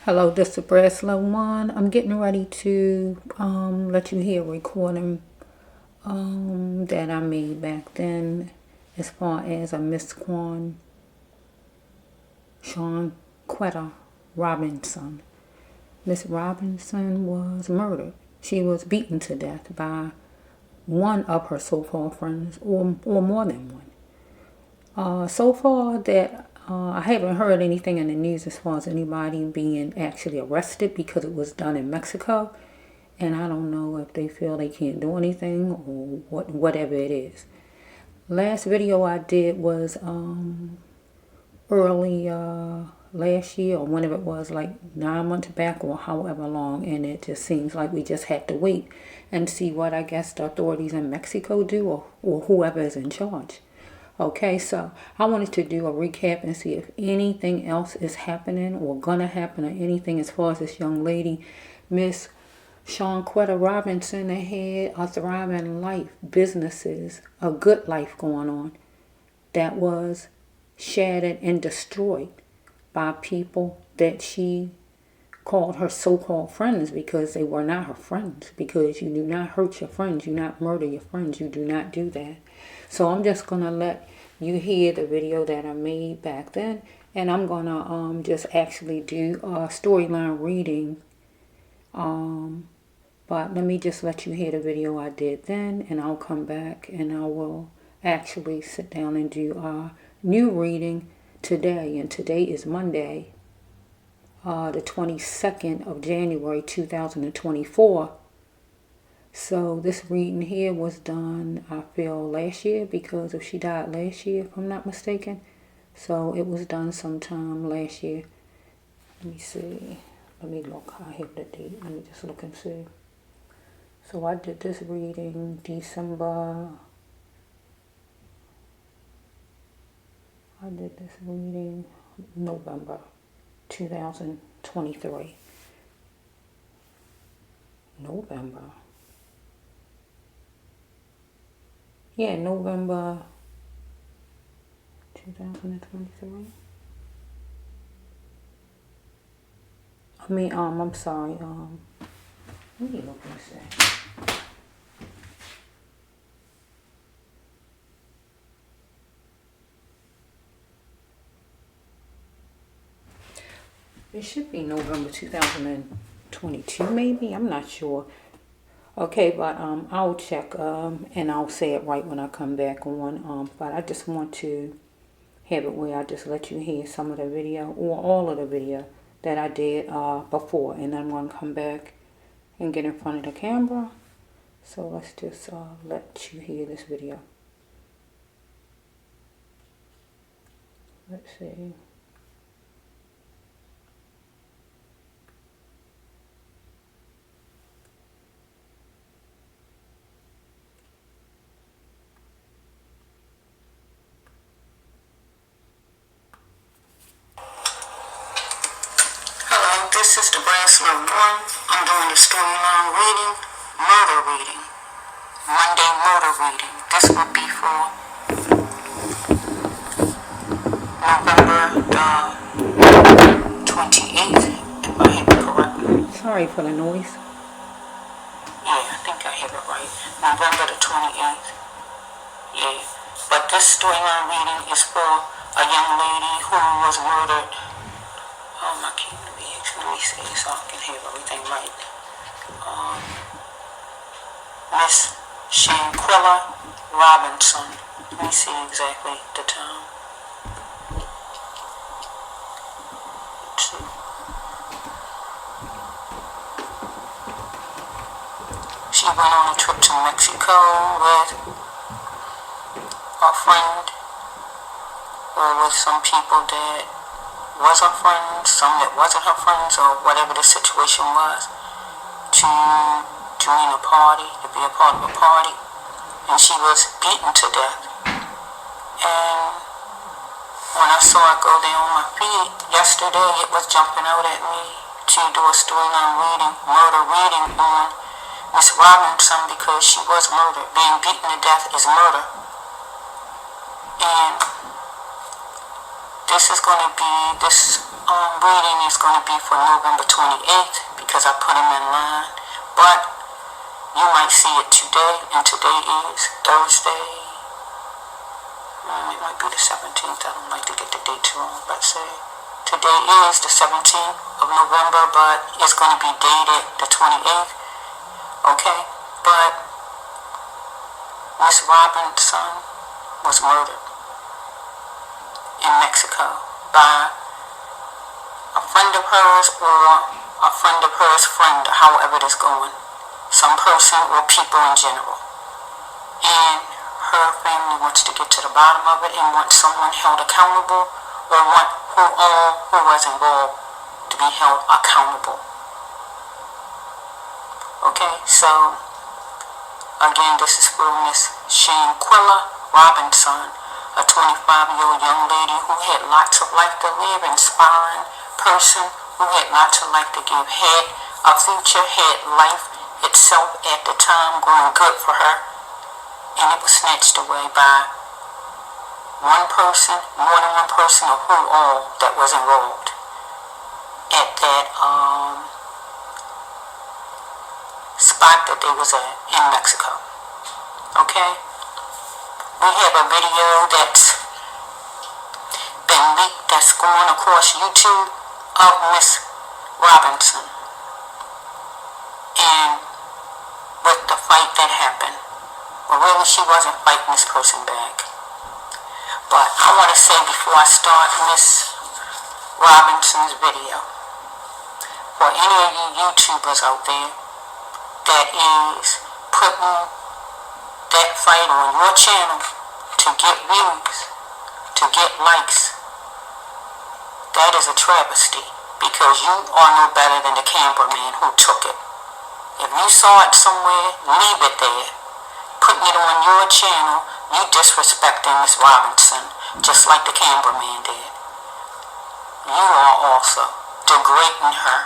Hello, this is Bracelet One. I'm getting ready to let you hear a recording that I made back then, as far as a Miss Shanquella Robinson. Miss Robinson was murdered. She was beaten to death by one of her so-called friends, or more than one. So far that I haven't heard anything in the news as far as anybody being actually arrested, because it was done in Mexico, and I don't know if they feel they can't do anything or whatever it is. Last video I did was early last year, or whenever it was, like 9 months back or however long, and it just seems like we just have to wait and see what, I guess, the authorities in Mexico do, or whoever is in charge. Okay, so I wanted to do a recap and see if anything else is happening or gonna happen, or anything as far as this young lady, Miss Shanquella Robinson, that had a thriving life, businesses, a good life going on, that was shattered and destroyed by people that she called her so-called friends, because they were not her friends, because you do not hurt your friends, you do not murder your friends, you do not do that. So I'm just going to let you hear the video that I made back then, and I'm going to just actually do a storyline reading, but let me just let you hear the video I did then, and I'll come back and I will actually sit down and do a new reading today. And today is Monday, the 22nd of January 2024. So this reading here was done, I feel, last year, because if she died last year, if I'm not mistaken. So it was done sometime last year. Let me see. Let me look. I have the date. Let me just look and see. So I did this reading December. I did this reading November 2023. November. Yeah, November 2023. I'm sorry, let me look and see. It should be November 2022, maybe. I'm not sure. Okay, but I'll check and I'll say it right when I come back on. But I just want to have it where I just let you hear some of the video, or all of the video that I did before, and then I'm going to come back and get in front of the camera. So let's just let you hear this video. Let's see. Hello, this is the Bracelet One. I'm doing the storyline reading, murder reading, Monday murder reading. This will be for November the 28th, if I have it correctly. Sorry for the noise. Yeah, I think I have it right. November the 28th. Yeah. But this storyline reading is for a young lady who was murdered. I can't let me see so I can have everything right. Miss Shanquella Robinson. Let me see exactly the time. Let's see. She went on a trip to Mexico with her friend, or with some people that was her friends, some that wasn't her friends, or whatever the situation was, to join a party, to be a part of a party, and she was beaten to death. And when I saw it go down my feed yesterday, it was jumping out at me to do a storyline reading, murder reading on Miss Robinson, because she was murdered. Being beaten to death is murder. And this is going to be, this reading is going to be for November 28th because I put them in line. But you might see it today, and today is Thursday. It might be the 17th. I don't like to get the dates wrong, but say today is the 17th of November, but it's going to be dated the 28th. Okay, but Miss Robinson was murdered in Mexico by a friend of hers or a friend of hers friend, or however it is going. Some person or people in general. And her family wants to get to the bottom of it and wants someone held accountable, or want who was involved to be held accountable. Okay, so again, this is for Miss Shanquella Robinson, a 25-year-old young lady who had lots of life to live, inspiring person who had lots of life to give, had a future, had life itself at the time going good for her, and it was snatched away by one person, more than one person, or who all that was involved at that spot that they was at in Mexico. Okay, we have a video that's been leaked that's going across YouTube of Miss Robinson and with the fight that happened. Well, really, she wasn't fighting this person back. But I want to say before I start Miss Robinson's video, for any of you YouTubers out there that is putting that fight on your channel to get views, to get likes, that is a travesty, because you are no better than the cameraman who took it. If you saw it somewhere, leave it there. Putting it on your channel, you disrespecting Miss Robinson, just like the cameraman did. You are also degrading her.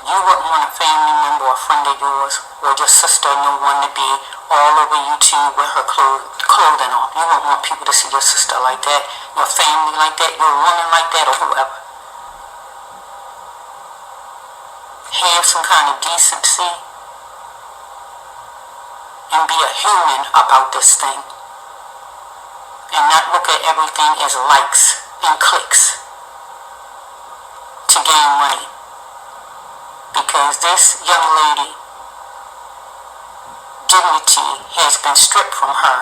You wouldn't want a family member or a friend of yours or your sister or no one to be all over YouTube with her clothing on. You wouldn't want people to see your sister like that, your family like that, your woman like that, or whoever. Have some kind of decency and be a human about this thing, and not look at everything as likes and clicks to gain money, because this young lady dignity has been stripped from her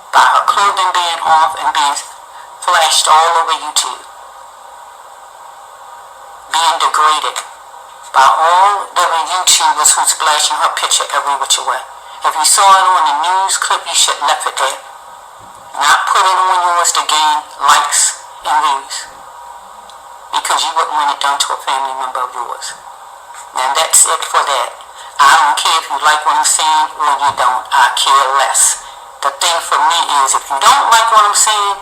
by her clothing being off and being flashed all over YouTube, being degraded by all the YouTubers who's flashing her picture every which way. If you saw it on the news clip, you should have left it there. Not put it on yours to gain likes and views, because you wouldn't want it done to a family member of yours. Now that's it for that. I don't care if you like what I'm saying or you don't. I care less. The thing for me is, if you don't like what I'm saying,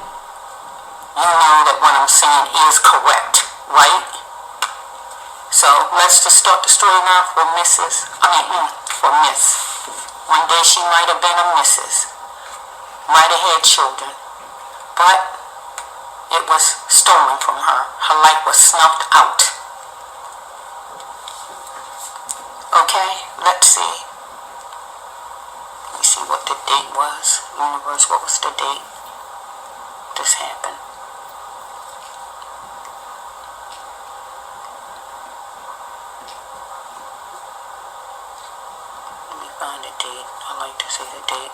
you know that what I'm saying is correct, right? So let's just start the story now for Miss. One day she might have been a Mrs. Might have had children, but it was stolen from her. Her life was snuffed out. Okay, let's see. Let me see what the date was. Universe, what was the date this happened? Find a date. I like to say the date.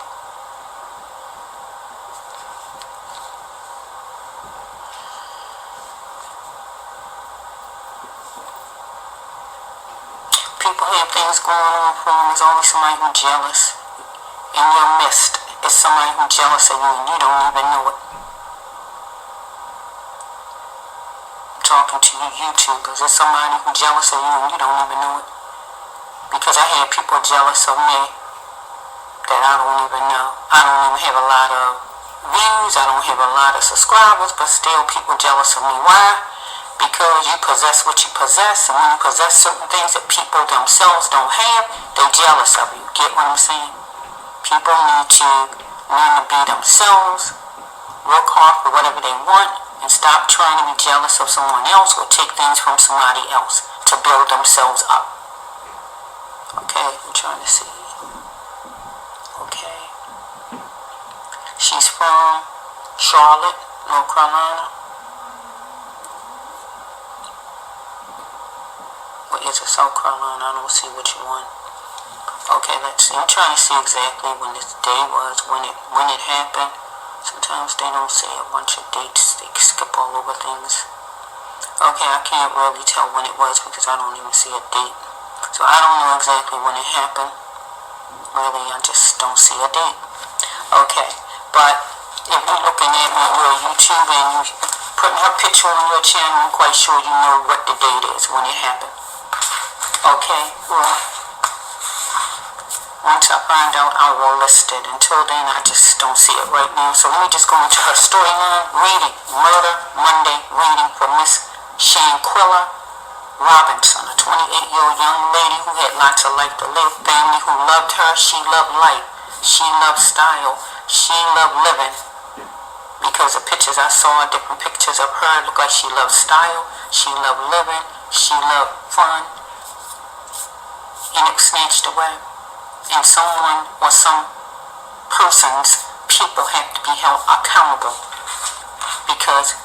People have things going on for them. There's always somebody who's jealous. In your midst is somebody who's jealous of you and you don't even know it. I'm talking to you YouTubers. There's somebody who's jealous of you and you don't even know it. Because I had people jealous of me that I don't even know. I don't even have a lot of views. I don't have a lot of subscribers, but still people jealous of me. Why? Because you possess what you possess, and when you possess certain things that people themselves don't have, they're jealous of you. Get what I'm saying? People need to learn to be themselves, work hard for whatever they want, and stop trying to be jealous of someone else or take things from somebody else to build themselves up. Okay, I'm trying to see. Okay. She's from Charlotte, North Carolina. Or is it South Carolina? I don't see which one. Okay, let's see. I'm trying to see exactly when this day was, when it happened. Sometimes they don't say a bunch of dates. They skip all over things. Okay, I can't really tell when it was because I don't even see a date. So I don't know exactly when it happened. Really, I just don't see a date. Okay, but if you're looking at me on your YouTube and you're putting her picture on your channel, I'm quite sure you know what the date is when it happened. Okay, well, once I find out, I will list it. Until then, I just don't see it right now. So let me just go into her storyline. Reading, Murder Monday, reading for Miss Shanquella Robinson, a 28-year-old young lady who had lots of life to live, family who loved her. She loved life. She loved style. She loved living. Because the pictures I saw, different pictures of her, looked like she loved style. She loved living. She loved fun. And it was snatched away. And someone or some persons, people have to be held accountable. Because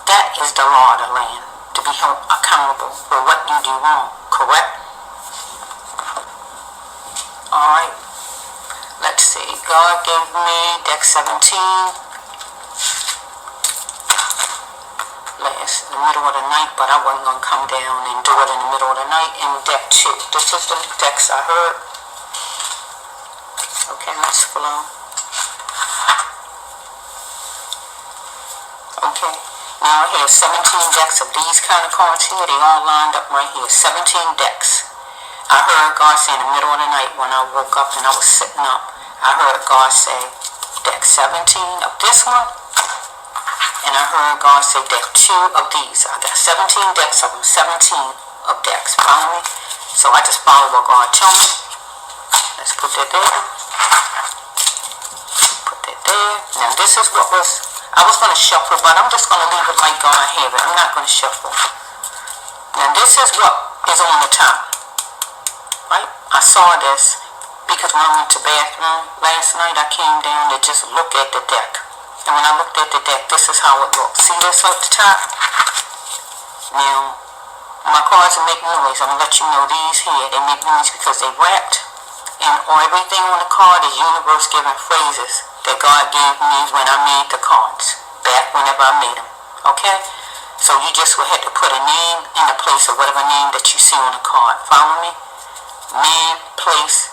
that is the law of the land. To be held accountable for what you do wrong. Correct? Alright. Let's see. God gave me deck 17. Last in the middle of the night, but I wasn't going to come down and do it in the middle of the night. And deck 2. This is the decks I heard. Okay, let's flow. Okay. Now I have 17 decks of these kind of cards here. They all lined up right here. 17 decks. I heard God say in the middle of the night when I woke up and I was sitting up, I heard God say deck 17 of this one. And I heard God say deck 2 of these. I got 17 decks of them. 17 of decks. Follow me? So I just follow what God told me. Let's put that there. Put that there. Now this is what was... I was going to shuffle, but I'm just going to leave it like God have it. I'm not going to shuffle. Now this is what is on the top. Right? I saw this because when I went to the bathroom last night, I came down to just look at the deck. And when I looked at the deck, this is how it looked. See this up the top? Now, my cards will make noise. I'm going to let you know these here. They make noise because they wrapped. And everything on the card is universe-given phrases that God gave me when I made the cards. Back whenever I made them. Okay? So you just will have to put a name in the place of whatever name that you see on the card. Follow me? Man, place,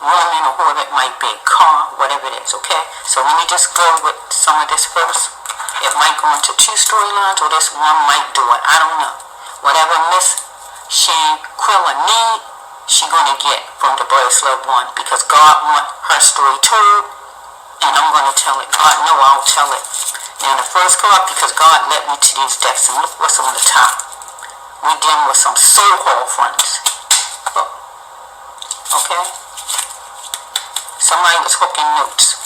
woman, or whoever it might be. Car, whatever it is. Okay? So let me just go with some of this first. It might go into 2 storylines or this one might do it. I don't know. Whatever Miss Shanquella need, she gonna get from the Boys Love one because God want her story told and I'm gonna tell it. God know I'll tell it. Now the first card, because God led me to these decks and look what's on the top. We dealing with some so-called friends. Look. Okay? Somebody was hooking notes.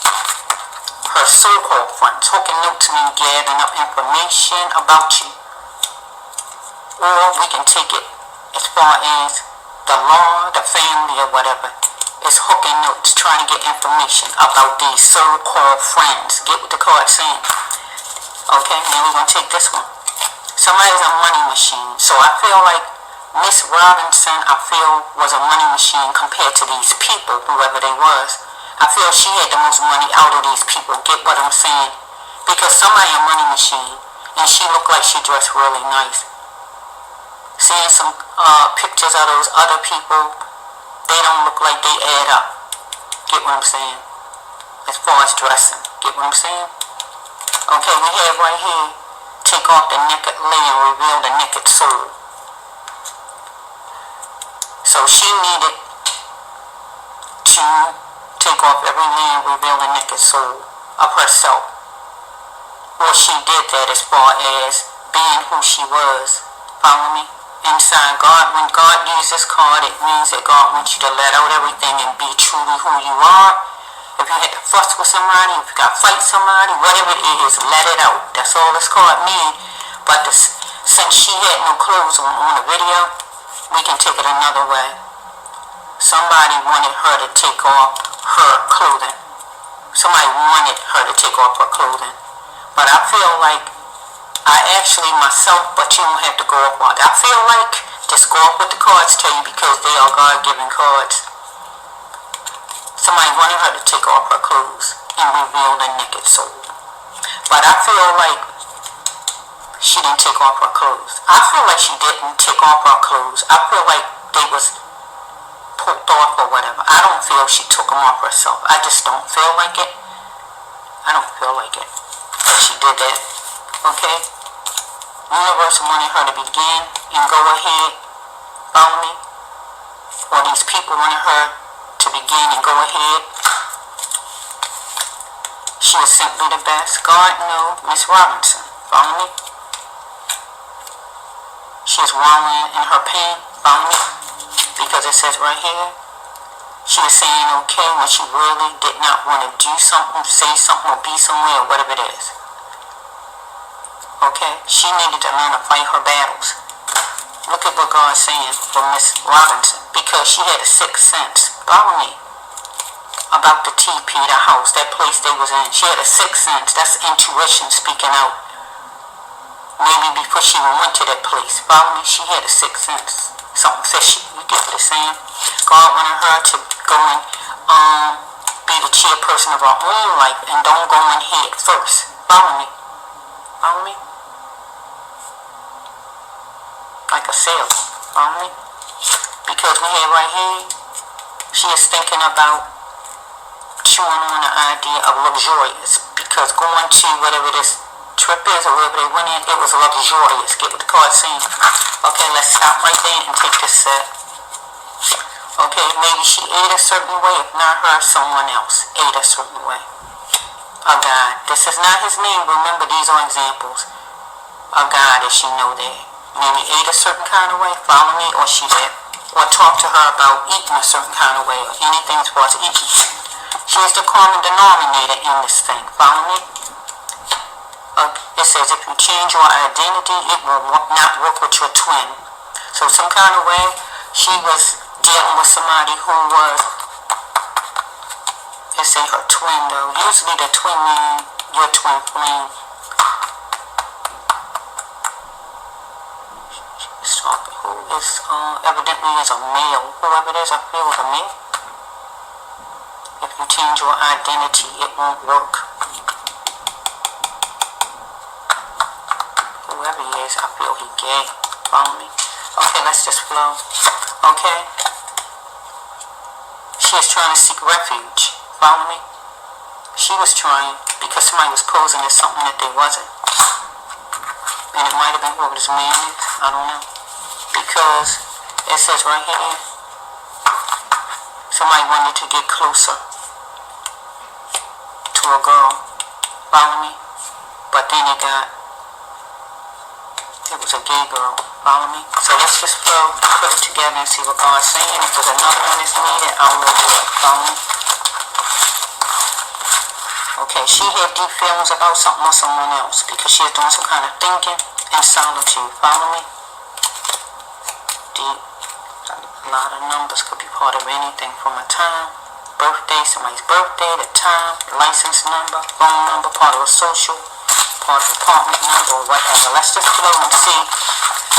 Her so-called friends hooking notes and gathering up information about you. Or we can take it as far as the law, the family, or whatever is hooking notes, trying to get information about these so-called friends. Get what the card's saying. Okay, now we're going to take this one. Somebody's a money machine. So I feel like Miss Robinson, I feel, was a money machine compared to these people, whoever they was. I feel she had the most money out of these people. Get what I'm saying? Because somebody a money machine, and she looked like she dressed really nice. Seeing some pictures of those other people, they don't look like they add up. Get what I'm saying? As far as dressing. Get what I'm saying? Okay, we have right here, take off the naked layer and reveal the naked soul. So she needed to take off every layer and reveal the naked soul of herself. Or she did that as far as being who she was. Follow me? Inside God, when God uses this card, it means that God wants you to let out everything and be truly who you are. If you had to fuss with somebody, if you got to fight somebody, whatever it is, let it out. That's all this card means. But since she had no clothes on the video, we can take it another way. Somebody wanted her to take off her clothing. Somebody wanted her to take off her clothing. But I feel like I actually myself, but you don't have to go off on it. I feel like just go off what the cards tell you because they are God-given cards. Somebody wanted her to take off her clothes and reveal the naked soul. But I feel like she didn't take off her clothes. I feel like she didn't take off her clothes. I feel like they was pulled off or whatever. I don't feel she took them off herself. I just don't feel like it. I don't feel like it. But she did that. Okay? Universe wanted her to begin and go ahead. Follow me? Or these people wanted her to begin and go ahead. She is simply the best. God knows Miss Robinson. Follow me? She is wallowing in her pain. Follow me? Because it says right here, she is saying okay when she really did not want to do something, say something, or be somewhere, or whatever it is. Okay? She needed to learn to fight her battles. Look at what God's saying for Miss Robinson. Because she had a sixth sense. Follow me. About the TP, the house, that place they was in. She had a sixth sense. That's intuition speaking out. Maybe before she even went to that place. Follow me? She had a sixth sense. Something fishy. You get what I'm saying? God wanted her to go and be the chairperson of her own life and don't go in head first. Follow me? Follow me? Like a sailor. Follow me? Because we have right here, she is thinking about chewing on the idea of luxurious. Because going to whatever this trip is or wherever they went in, it was luxurious. Get what the card's saying? Okay, let's stop right there and take this set. Okay, maybe she ate a certain way. If not her, someone else ate a certain way. A God. This is not his name. Remember, these are examples. A God, as she know that. Maybe ate a certain kind of way. Follow me, or she did. Or talk to her about eating a certain kind of way, or anything as far as eating. She is the common denominator in this thing. Follow me? It says if you change your identity, it will not work with your twin. So some kind of way, she was dealing with somebody who was, let's say her twin though. Usually the twin means your twin flame. She's talking who is evidently is a male. Whoever it is, I feel is a male. If you change your identity, it won't work. Whoever he is, I feel he gay. Follow me? Okay, let's just flow. Okay? She is trying to seek refuge. Follow me? She was trying because somebody was posing as something that they wasn't. And it might have been whoever this man is. I don't know. Because it says right here, somebody wanted to get closer to a girl. Follow me? But then it was a gay girl. Follow me? So let's just flow, put it together and see what God's saying. If there's another one that's needed, I will do it. Follow me? Okay, she had deep feelings about something or someone else because she was doing some kind of thinking in solitude. Follow me? Deep. A lot of numbers could be part of anything from a time, birthday, somebody's birthday, the time, license number, phone number, part of a social, part of apartment number, or whatever. Let's just flow and see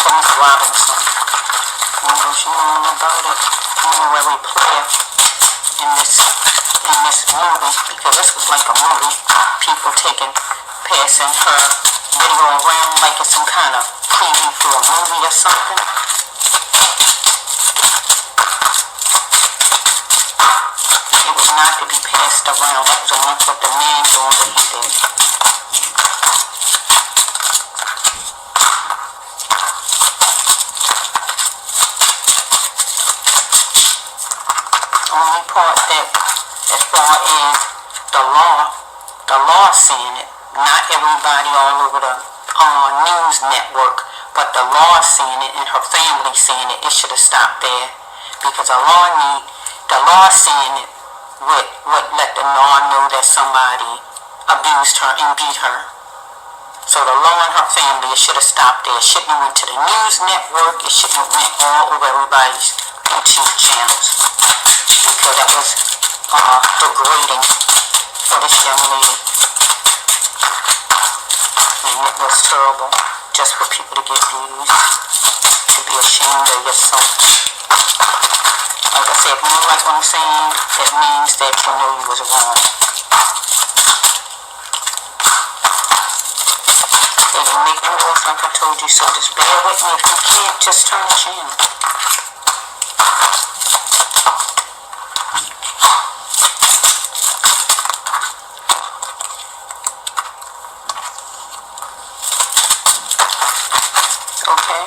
for Miss Robinson. You know, she know all about it. You know where we play in this movie, because this was like a movie. People passing her video around like it's some kind of preview for a movie or something. It was not to be passed around. That was enough what the man doing what he did. Only part that, as far as the law seeing it, not everybody all over the news network, but the law seeing it and her family seeing it, it should have stopped there, because the law seeing it would let the law know that somebody abused her and beat her. So the law and her family, it should have stopped there. It shouldn't have went to the news network. It shouldn't have went all over everybody's YouTube channels, because that was degrading for this young lady. And it was terrible just for people to get views, to be ashamed of yourself. Like I said, if you don't like what I'm saying, that means that you know you was wrong. They will make me worse, like I told you, so just bear with me. If you can't, just turn the channel. Okay?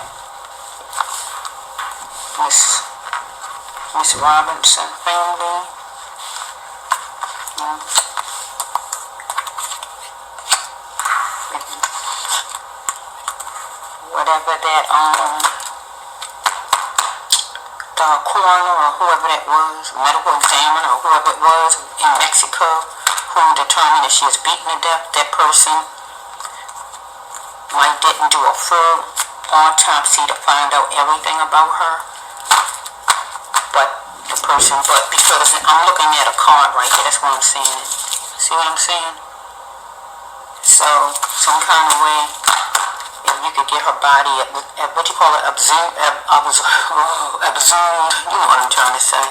Miss Robinson family. Whatever that the coroner or whoever that was, medical examiner or whoever it was in Mexico, who determined that she was beaten to death, that person didn't do a full autopsy to find out everything about her. But because I'm looking at a card right here, that's what I'm saying. See what I'm saying? So, some kind of way, if you could get her body at what you call it, exhumed, you know what I'm trying to say.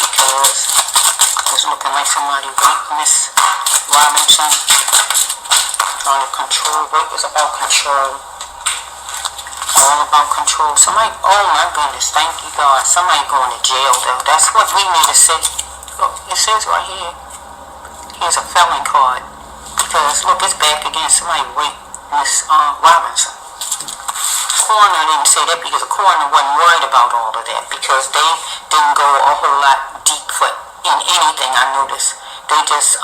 Because it's looking like somebody raped Miss Robinson, trying to control. Rape is about control. All about control. Somebody, oh my goodness, thank you God, somebody going to jail though. That's what we need to say. Look, it says right here, here's a felon card. Because look, it's back again, somebody raped Miss Robinson. Coroner didn't say that because the coroner wasn't worried about all of that, because they didn't go a whole lot deep in anything. I noticed they just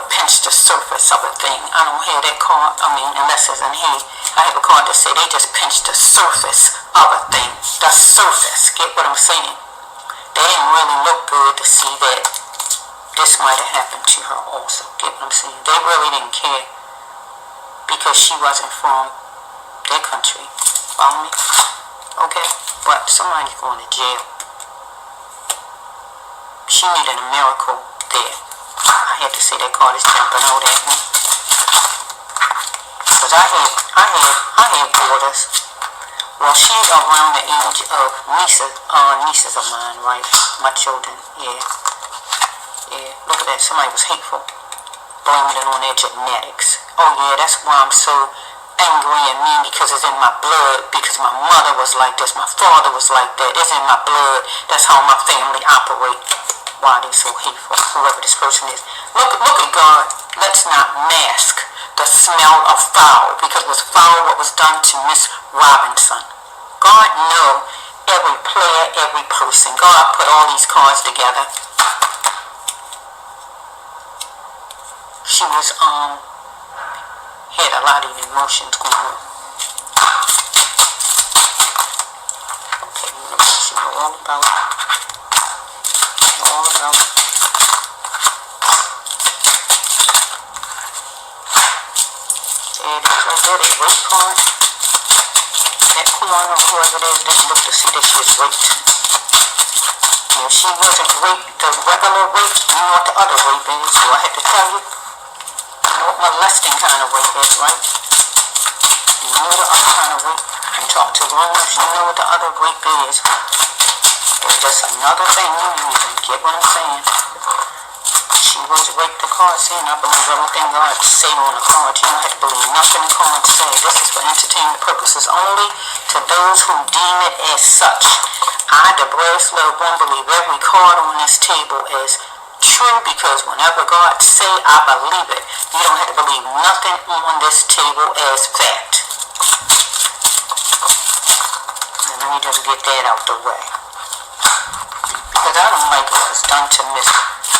pinched the surface of a thing. I don't have that card. I mean, unless it's in here, I have a card that say they just pinched the surface of a thing. The surface. Get what I'm saying? They didn't really look good to see that this might have happened to her also. Get what I'm saying? They really didn't care because she wasn't from their country. Follow me? Okay? But somebody's going to jail. She needed a miracle there. I had to say that card is jumping out at me. Because I had daughters. Well, she's around the age of nieces of mine, right? My children, yeah. Yeah, look at that. Somebody was hateful. Blaming it on their genetics. Oh yeah, that's why I'm so angry and mean, because it's in my blood. Because my mother was like this, my father was like that. It's in my blood. That's how my family operates. Why they so hateful, whoever this person is. Look at God. Let's not mask the smell of foul, because it was foul what was done to Miss Robinson. God know every player, every person. God put all these cards together. She was had a lot of emotions going on. Okay, she know all about it. All about it. There it is right there, that rape card. That coroner, whoever it is, didn't look to see that she was raped. If she wasn't raped, the regular rape, you know what the other rape is, so I had to tell you. You know what molesting kind of rape is, right? You know the other kind of rape. You talk to grown-ups, you know what the other rape is. It's just another thing you're using. Get what I'm saying? She was raped, the card saying, I believe everything God say on the card. You don't have to believe nothing the card say. This is for entertainment purposes only, to those who deem it as such. I, the brass love one, believe every card on this table is true, because whenever God say, I believe it. You don't have to believe nothing on this table as fact. And let me just get that out the way. Because I don't like what was done to Miss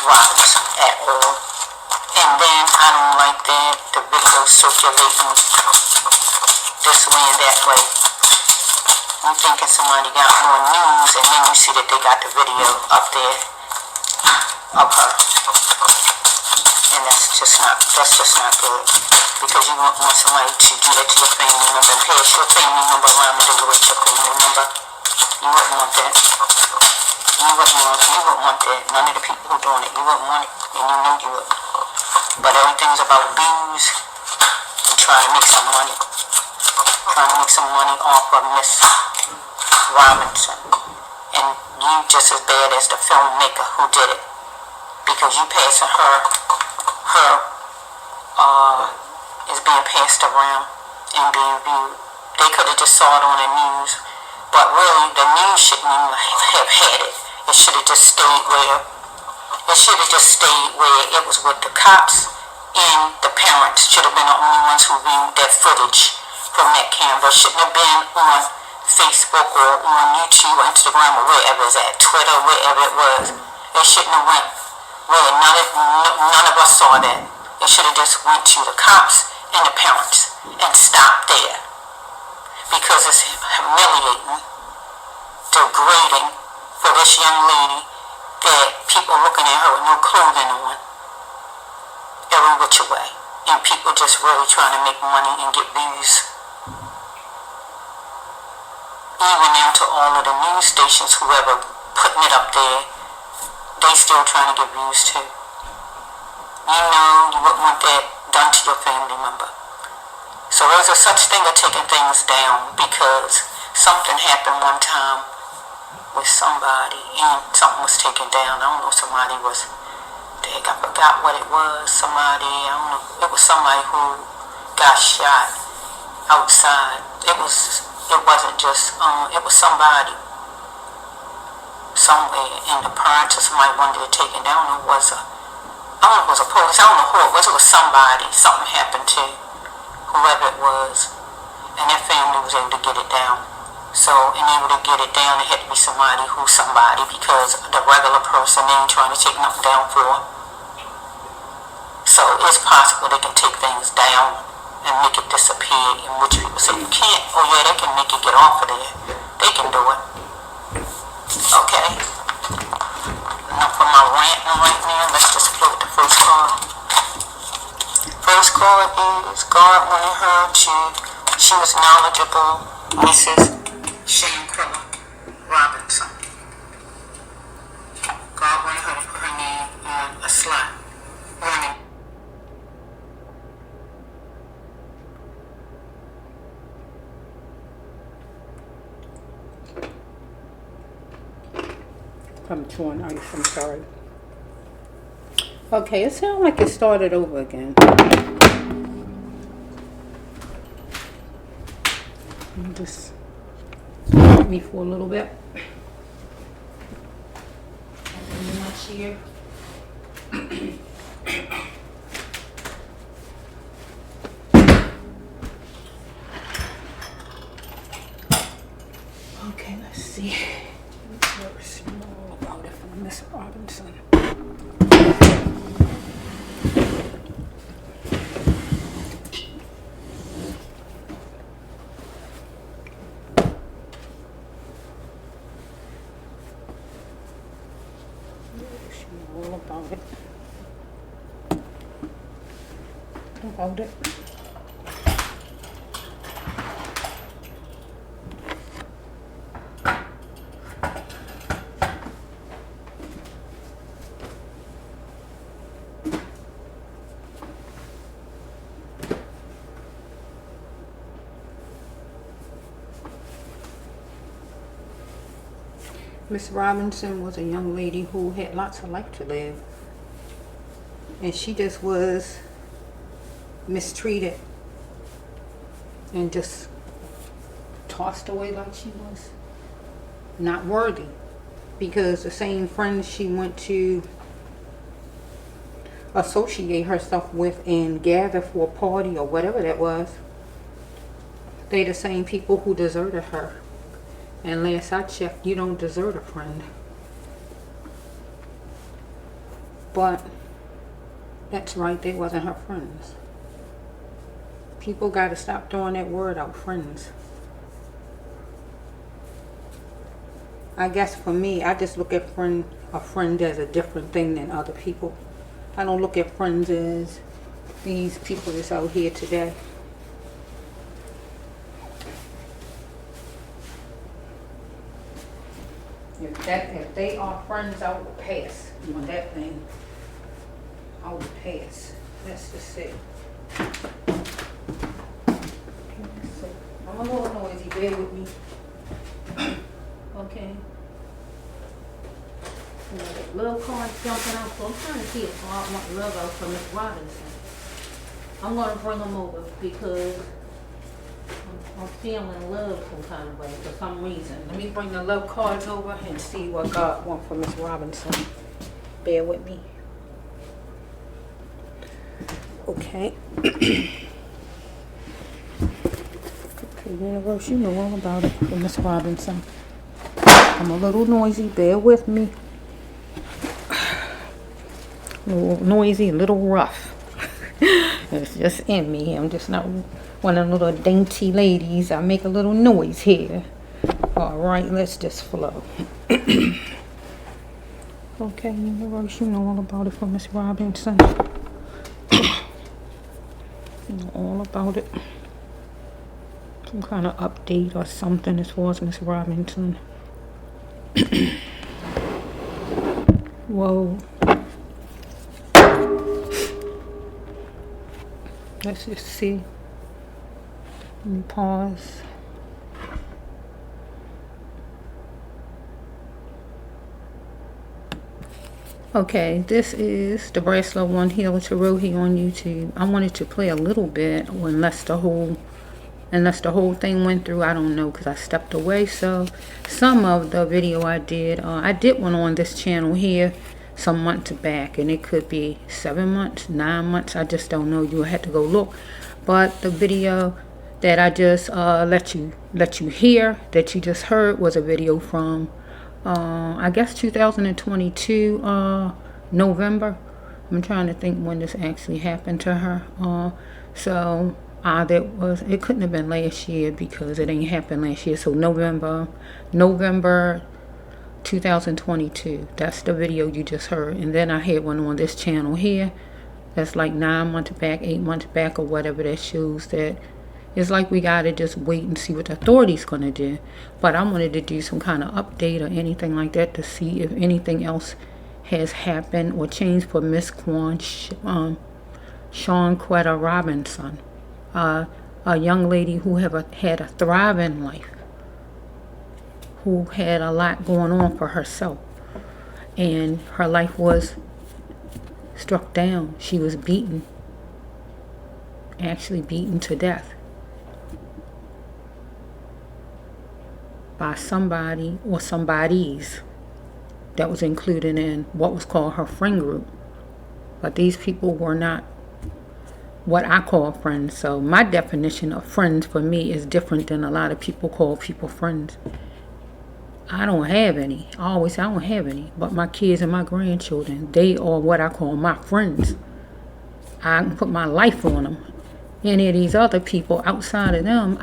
Robinson at all. And then I don't like that the video circulating this way and that way. You thinking somebody got more news, and then you see that they got the video up there of her, and that's just not good. Because you want somebody to do that to your family member and pass your family member around and degrade your family member. You wouldn't want that. You wouldn't want that. None of the people who doing it, you wouldn't want it, and you know you would. But everything's about views and trying to make some money. Trying to make some money off of Miss Robinson. And you just as bad as the filmmaker who did it. Because you passing her is being passed around and being viewed. They could have just saw it on the news. But really, the news shouldn't even have had it. It should have just stayed where it was with the cops, and the parents should have been the only ones who viewed that footage from that camera. It shouldn't have been on Facebook or on YouTube or Instagram or wherever it's at, Twitter, wherever it was. It shouldn't have went where none of us saw that. It should have just went to the cops and the parents and stopped there. Because it's humiliating, degrading for this young lady that people looking at her with no clothing on every which way, and people just really trying to make money and get views. Even down to all of the news stations, whoever putting it up there, they still trying to get views too. You know you wouldn't want that done to your family member. So there's a such thing of taking things down, because something happened one time with somebody and something was taken down. I don't know, somebody was, I forgot what it was. Somebody, I don't know, it was somebody who got shot outside. It wasn't just, it was somebody somewhere, and the parents or somebody wanted it taken down. I don't know if it was a police, I don't know who it was. It was somebody, something happened to whoever it was, and that family was able to get it down. So, in order to get it down, it had to be somebody who's somebody, because the regular person they ain't trying to take nothing down for. So, it's possible they can take things down and make it disappear, in which people say you can't. Oh yeah, they can make it get off of there. They can do it. Okay? Enough of my ranting right now. Let's just play with the first card. First card is God wanted her to, she was knowledgeable, Mrs. Shanquella Robinson. God wanted her to put her name on a slot. I'm chewing ice, I'm sorry. Okay, it sounds like it started over again. Just help me for a little bit. In my chair. Okay, let's see. First, more about it from Miss Robinson. All about it. About it. Miss Robinson was a young lady who had lots of life to live, and she just was mistreated and just tossed away like she was not worthy, because the same friends she went to associate herself with and gather for a party or whatever that was, they the same people who deserted her. And last I checked, you don't desert a friend. But that's right, they wasn't her friends. People got to stop throwing that word out, friends. I guess for me, I just look at a friend as a different thing than other people. I don't look at friends as these people that's out here today. If they are friends, I would pass on that thing. I would pass. That's just it. So, I'm a little noisy. Bear with me. Okay. Little cards jumping out, so I'm trying to see if I want love out from Miss Robinson. I'm going to bring them over because I'm feeling love some kind of way for some reason. Let me bring the love cards over and see what God wants from Miss Robinson. Bear with me. Okay. Okay, universe, you know all about it for Miss Robinson. I'm a little noisy. Bear with me. A little noisy, a little rough. It's just in me. I'm just not one of the little dainty ladies. I make a little noise here. All right, let's just flow. Okay, universe, you know all about it for Miss Robinson. You know all about it. Some kind of update or something as far as Miss Robinson. Whoa. Let's just see. Let me pause. Okay, this is the Bracelet One Healer Tarot here on YouTube. I wanted to play a little bit, unless the whole thing went through. I don't know because I stepped away. So some of the video I did one on this channel here some months back, and it could be 7 months, 9 months. I just don't know. You had to go look. But the video that I just let you hear, that you just heard, was a video from I guess 2022 November. I'm trying to think when this actually happened to her. It couldn't have been last year because it ain't happened last year. So November 2022. That's the video you just heard. And then I had one on this channel here. That's like 9 months back, 8 months back, or whatever. That shows that it's like we gotta just wait and see what the authority's gonna do. But I wanted to do some kind of update or anything like that to see if anything else has happened or changed for Miss Shanquella Robinson, a young lady who had a thriving life, who had a lot going on for herself, and her life was struck down. She was beaten, actually beaten to death by somebody or somebodies that was included in what was called her friend group. But these people were not what I call friends. So my definition of friends for me is different than a lot of people call people friends. I don't have any. I always say I don't have any. But my kids and my grandchildren, they are what I call my friends. I can put my life on them. Any of these other people outside of them,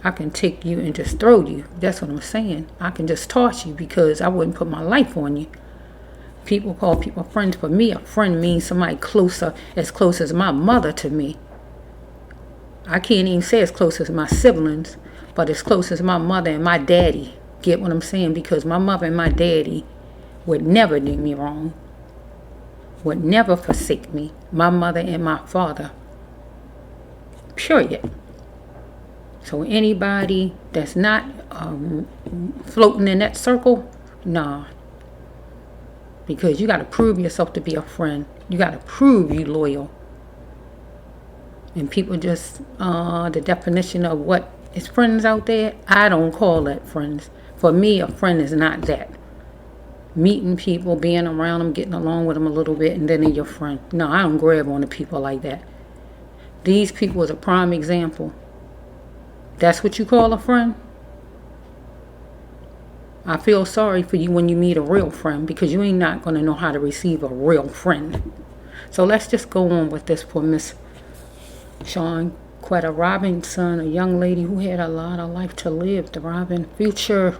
I can take you and just throw you. That's what I'm saying. I can just toss you because I wouldn't put my life on you. People call people friends. For me, a friend means somebody closer, as close as my mother to me. I can't even say as close as my siblings, but as close as my mother and my daddy. Get what I'm saying? Because my mother and my daddy would never do me wrong, would never forsake me. My mother and my father. Period. So anybody that's not floating in that circle, nah. Because you got to prove yourself to be a friend. You got to prove you loyal. And people just, the definition of what is friends out there, I don't call that friends. For me, a friend is not that. Meeting people, being around them, getting along with them a little bit, and then they're your friend. No, I don't grab on to people like that. These people is a prime example. That's what you call a friend? I feel sorry for you when you meet a real friend, because you ain't not going to know how to receive a real friend. So let's just go on with this for Miss Shanquella Shanquella Robinson, a young lady who had a lot of life to live, thriving future,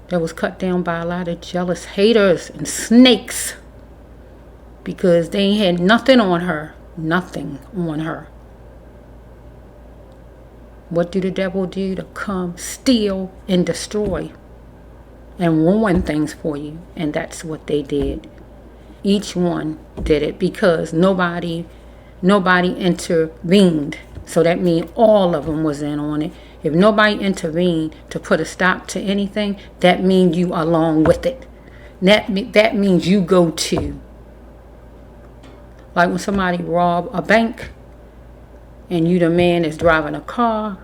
that was cut down by a lot of jealous haters and snakes because they had nothing on her. Nothing on her. What do the devil do? To come, steal, and destroy and ruin things for you. And that's what they did. Each one did it because nobody intervened. So that means all of them was in on it. If nobody intervened to put a stop to anything, that means you along with it. That means you go too. Like when somebody rob a bank and you the man that's driving a car,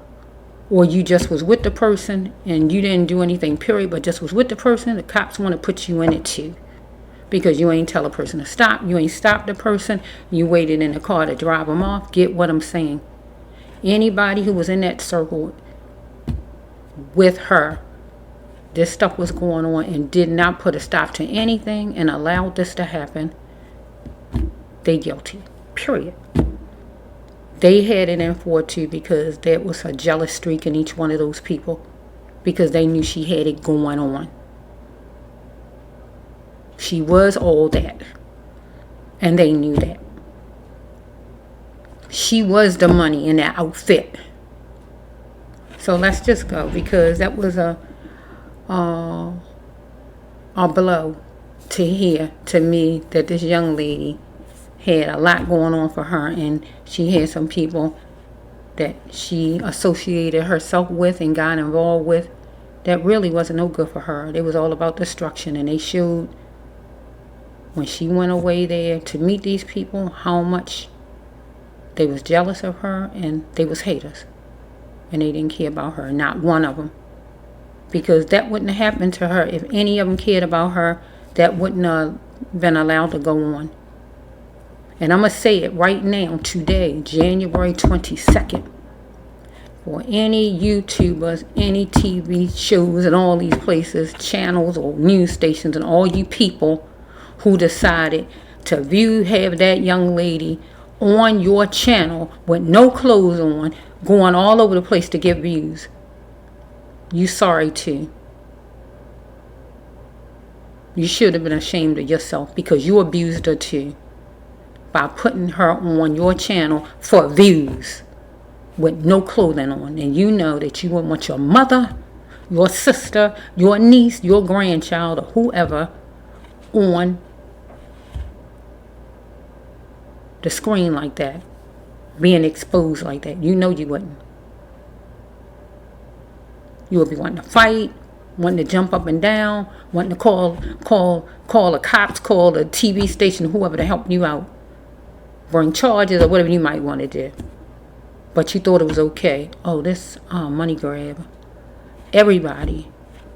or you just was with the person and you didn't do anything period but just was with the person, the cops want to put you in it too. Because you ain't tell a person to stop, you ain't stopped the person, you waited in the car to drive them off. Get what I'm saying? Anybody who was in that circle with her, this stuff was going on and did not put a stop to anything and allowed this to happen, they guilty. Period. They had it in for it too because there was a jealous streak in each one of those people because they knew she had it going on. She was all that. And they knew that. She was the money in that outfit. So let's just go because that was a blow to hear to me that this young lady had a lot going on for her, and she had some people that she associated herself with and got involved with that really wasn't no good for her. It was all about destruction, and they showed when she went away there to meet these people how much they was jealous of her and they was haters, and they didn't care about her, not one of them, because that wouldn't have happened to her. If any of them cared about her, that wouldn't have been allowed to go on. And I'm going to say it right now, today, January 22nd. For any YouTubers, any TV shows and all these places, channels or news stations, and all you people who decided to have that young lady on your channel with no clothes on, going all over the place to get views. You sorry too. You should have been ashamed of yourself because you abused her too. By putting her on your channel for views with no clothing on. And you know that you would want your mother, your sister, your niece, your grandchild, or whoever on the screen like that, being exposed like that. You know you wouldn't. You would be wanting to fight, wanting to jump up and down, wanting to call the cops, call the TV station, whoever to help you out. Bring charges or whatever you might want to do. But you thought it was okay. Oh, this money grab. Everybody.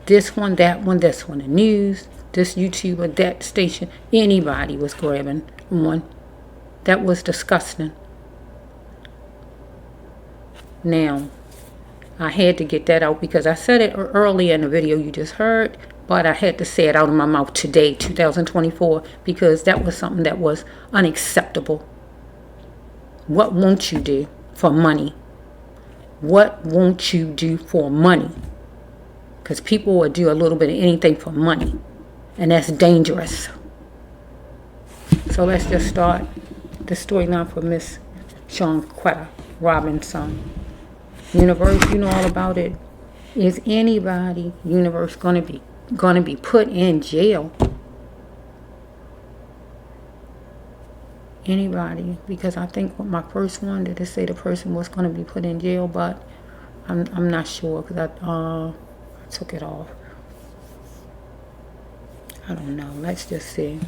This one, that one, this one. The news, this YouTuber, that station. Anybody was grabbing one. That was disgusting. Now, I had to get that out because I said it earlier in the video you just heard. But I had to say it out of my mouth today, 2024. Because that was something that was unacceptable. What won't you do for money? What won't you do for money? Because people will do a little bit of anything for money. And that's dangerous. So let's just start the storyline for Miss Shanquella Robinson. Universe, you know all about it. Is anybody, universe, gonna be put in jail? Anybody, because I think with my first one did it say the person was going to be put in jail, but I'm not sure because I took it off. I don't know. Let's just see.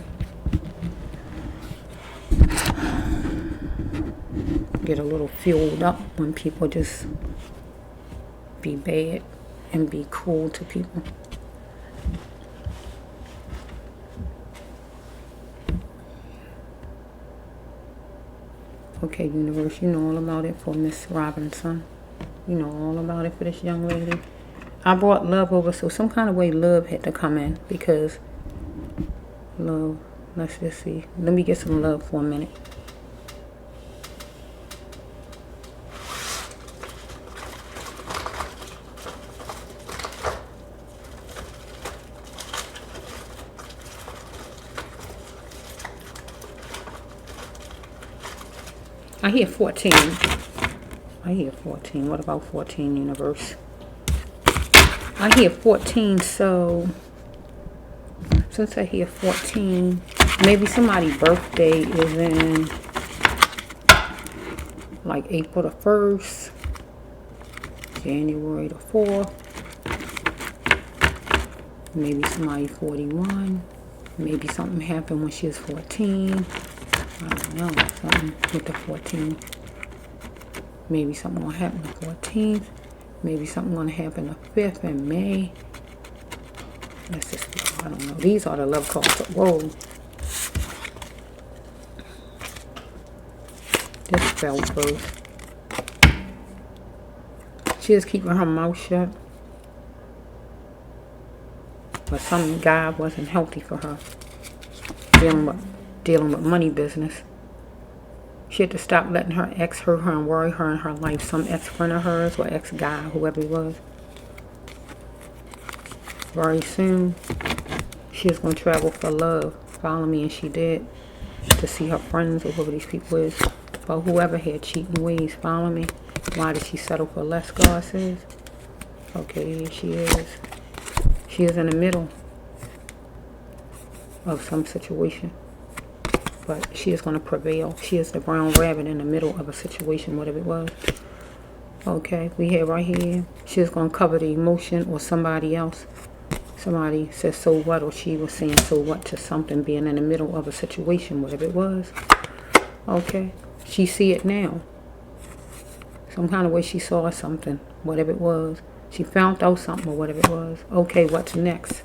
Get a little fueled up when people just be bad and be cruel to people. Okay, universe, you know all about it for Miss Robinson. You know all about it for this young lady. I brought love over, so some kind of way love had to come in because love. Let's just see. Let me get some love for a minute. I hear 14. I hear 14. What about 14, universe? I hear 14, so since I hear 14, maybe somebody's birthday is in like April the 1st, January the 4th. Maybe somebody 41. Maybe something happened when she was 14. I don't know. Something with the 14. Maybe something gonna happen the 14th. Maybe something gonna happen the 5th in May. Let's just, I don't know. These are the love cards. Whoa. This fell first. She is keeping her mouth shut. But some guy wasn't healthy for her. Dealing with money business. She had to stop letting her ex hurt her and worry her in her life. Some ex-friend of hers or ex-guy, whoever he was. Very soon, she is going to travel for love. Follow me, and she did. To see her friends or whoever these people is. But whoever had cheating ways, follow me. Why did she settle for less, God says? Okay, here she is. She is in the middle of some situation. But she is going to prevail. She is the brown rabbit in the middle of a situation, whatever it was. Okay, we have right here. She is going to cover the emotion or somebody else. Somebody says so what, or she was saying so what to something being in the middle of a situation, whatever it was. Okay, she see it now. Some kind of way she saw something, whatever it was. She found out something or whatever it was. Okay, what's next?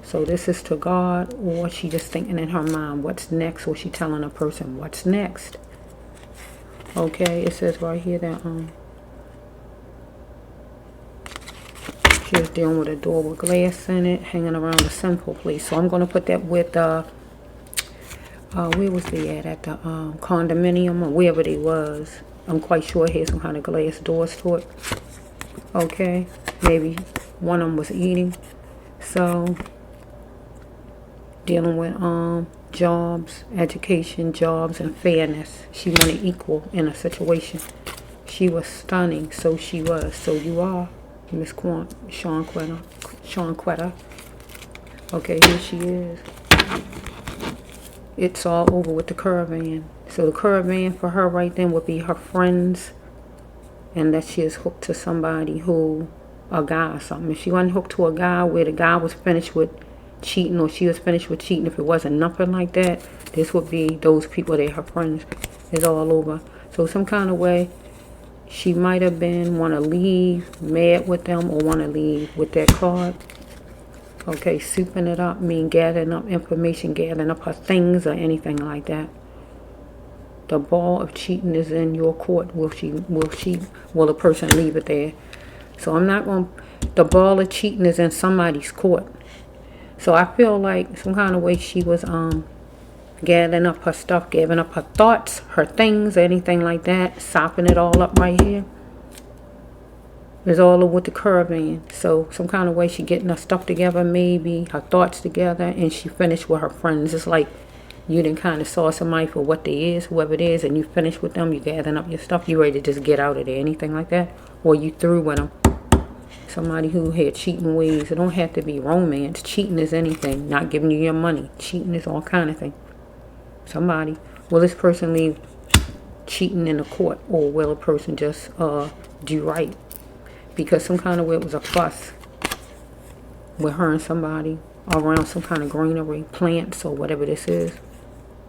So this is to God, or she just thinking in her mind, what's next? Or she telling a person, what's next? Okay, it says right here that she was dealing with a door with glass in it, hanging around the sinful place. So I'm going to put that with, where was they at the condominium or wherever they was. I'm quite sure it had some kind of glass doors to it. Okay, maybe one of them was eating. So dealing with jobs, education, jobs, and fairness. She wanted equal in a situation. She was stunning, so she was. So you are, Miss Shanquella. Okay, here she is. It's all over with the caravan. So the caravan for her right then would be her friends, and that she is hooked to somebody who, a guy or something. If she wasn't hooked to a guy where the guy was finished with cheating, or she was finished with cheating, if it wasn't nothing like that, this would be those people that her friends is all over. So some kind of way she might have been want to leave mad with them, or want to leave with that card. Okay, souping it up mean gathering up information, gathering up her things or anything like that. The ball of cheating is in your court. Will the person leave it there? So I'm not going, the ball of cheating is in somebody's court. So I feel like some kind of way she was gathering up her stuff, gathering up her thoughts, her things, anything like that, sopping it all up right here. It's all over with the caravan. So some kind of way she getting her stuff together, maybe her thoughts together, and she finished with her friends. It's like you didn't kind of saw somebody for what they is, whoever it is, and you finished with them, you gathering up your stuff, you ready to just get out of there, anything like that, or you through with them. Somebody who had cheating ways. It don't have to be romance. Cheating is anything. Not giving you your money. Cheating is all kind of thing. Somebody. Will this person leave cheating in the court, or will a person just do right? Because some kind of way it was a fuss with her and somebody around some kind of greenery, plants, or whatever this is.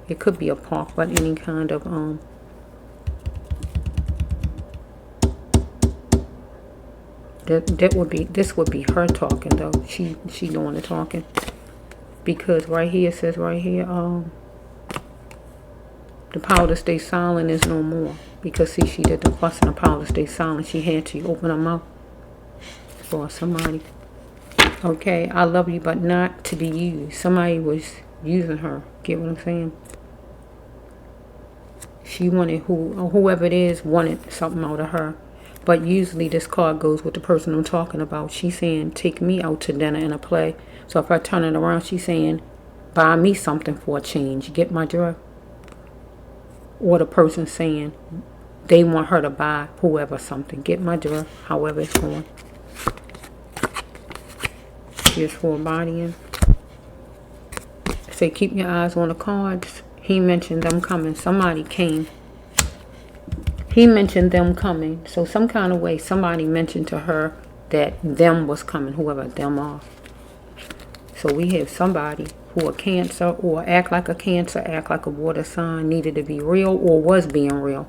It could be a park, but any kind of this would be her talking though. She doing the talking, because right here it says right here the power to stay silent is no more, because see, she did the fuss and the power to stay silent. She had to open her mouth for somebody. Okay, I love you, but not to be used. Somebody was using her. Get what I'm saying? She wanted whoever it is wanted something out of her. But usually this card goes with the person I'm talking about. She's saying, take me out to dinner and a play. So if I turn it around, she's saying, buy me something for a change. Get my drift? or the person saying they want her to buy whoever something. Get my drift, however it's going. Here's for bodying. Say keep your eyes on the cards. He mentioned them coming. Somebody came. He mentioned them coming. So some kind of way somebody mentioned to her that them was coming, whoever them are. So we have somebody who a Cancer or act like a Cancer, act like a water sign, needed to be real or was being real.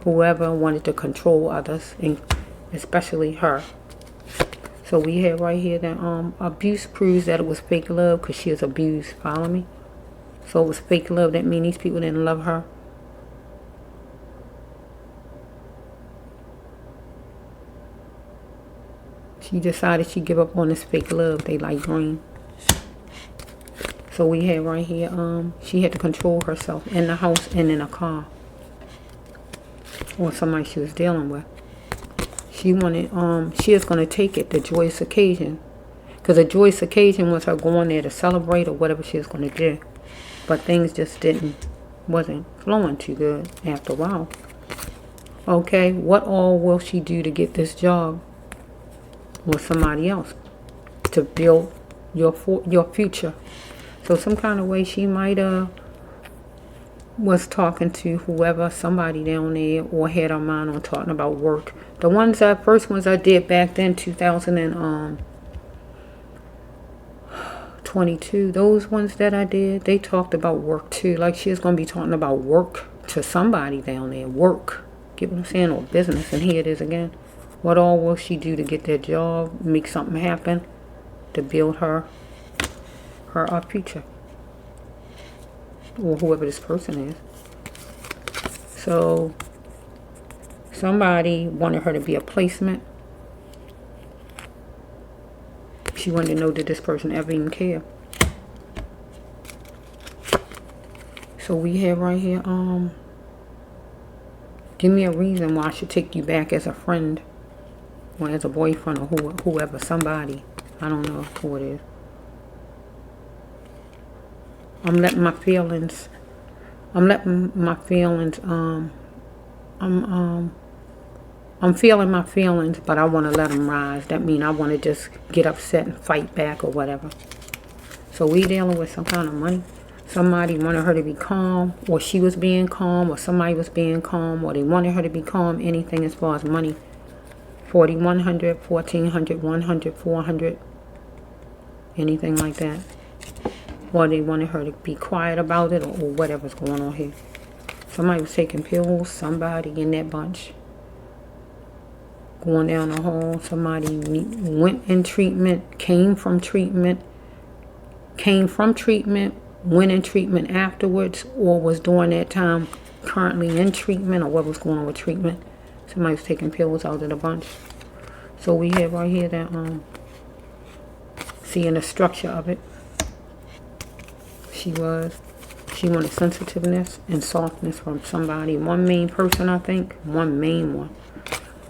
Whoever wanted to control others, and especially her. So we have right here that abuse proves that it was fake love because she was abused. Follow me? So it was fake love. That means these people didn't love her. She decided she'd give up on this fake love. They like green. So we have right here, she had to control herself in the house and in a car. Or somebody she was dealing with. She wanted, she is going to take it, the joyous occasion. Because the joyous occasion was her going there to celebrate or whatever she was going to do. But things just wasn't flowing too good after a while. Okay, what all will she do to get this job with somebody else? To build your future. So some kind of way she might was talking to whoever, somebody down there, or had her mind on talking about work. The first ones I did back then, 2022, those ones that I did, they talked about work too. Like she was going to be talking about work to somebody down there. Work. Get what I'm saying? Or business. And here it is again. What all will she do to get that job, make something happen, to build her future? Or whoever this person is. So somebody wanted her to be a placement. She wanted to know, did this person ever even care? So we have right here, give me a reason why I should take you back as a friend or as a boyfriend or whoever, somebody. I don't know who it is. I'm letting my feelings, I'm feeling my feelings, but I want to let them rise. That means I want to just get upset and fight back or whatever. So we dealing with some kind of money. Somebody wanted her to be calm, or she was being calm, or somebody was being calm, or they wanted her to be calm. Anything as far as money. 40, 100, 1400, 100, 400. Anything like that. Or they wanted her to be quiet about it, or whatever's going on here. Somebody was taking pills, somebody in that bunch. Going down the hall, somebody went in treatment, came from treatment, went in treatment afterwards, or was during that time currently in treatment, or what was going on with treatment. Somebody was taking pills out of the bunch. So we have right here that, seeing the structure of it. She wanted sensitiveness and softness from somebody. One main person, I think. One main one.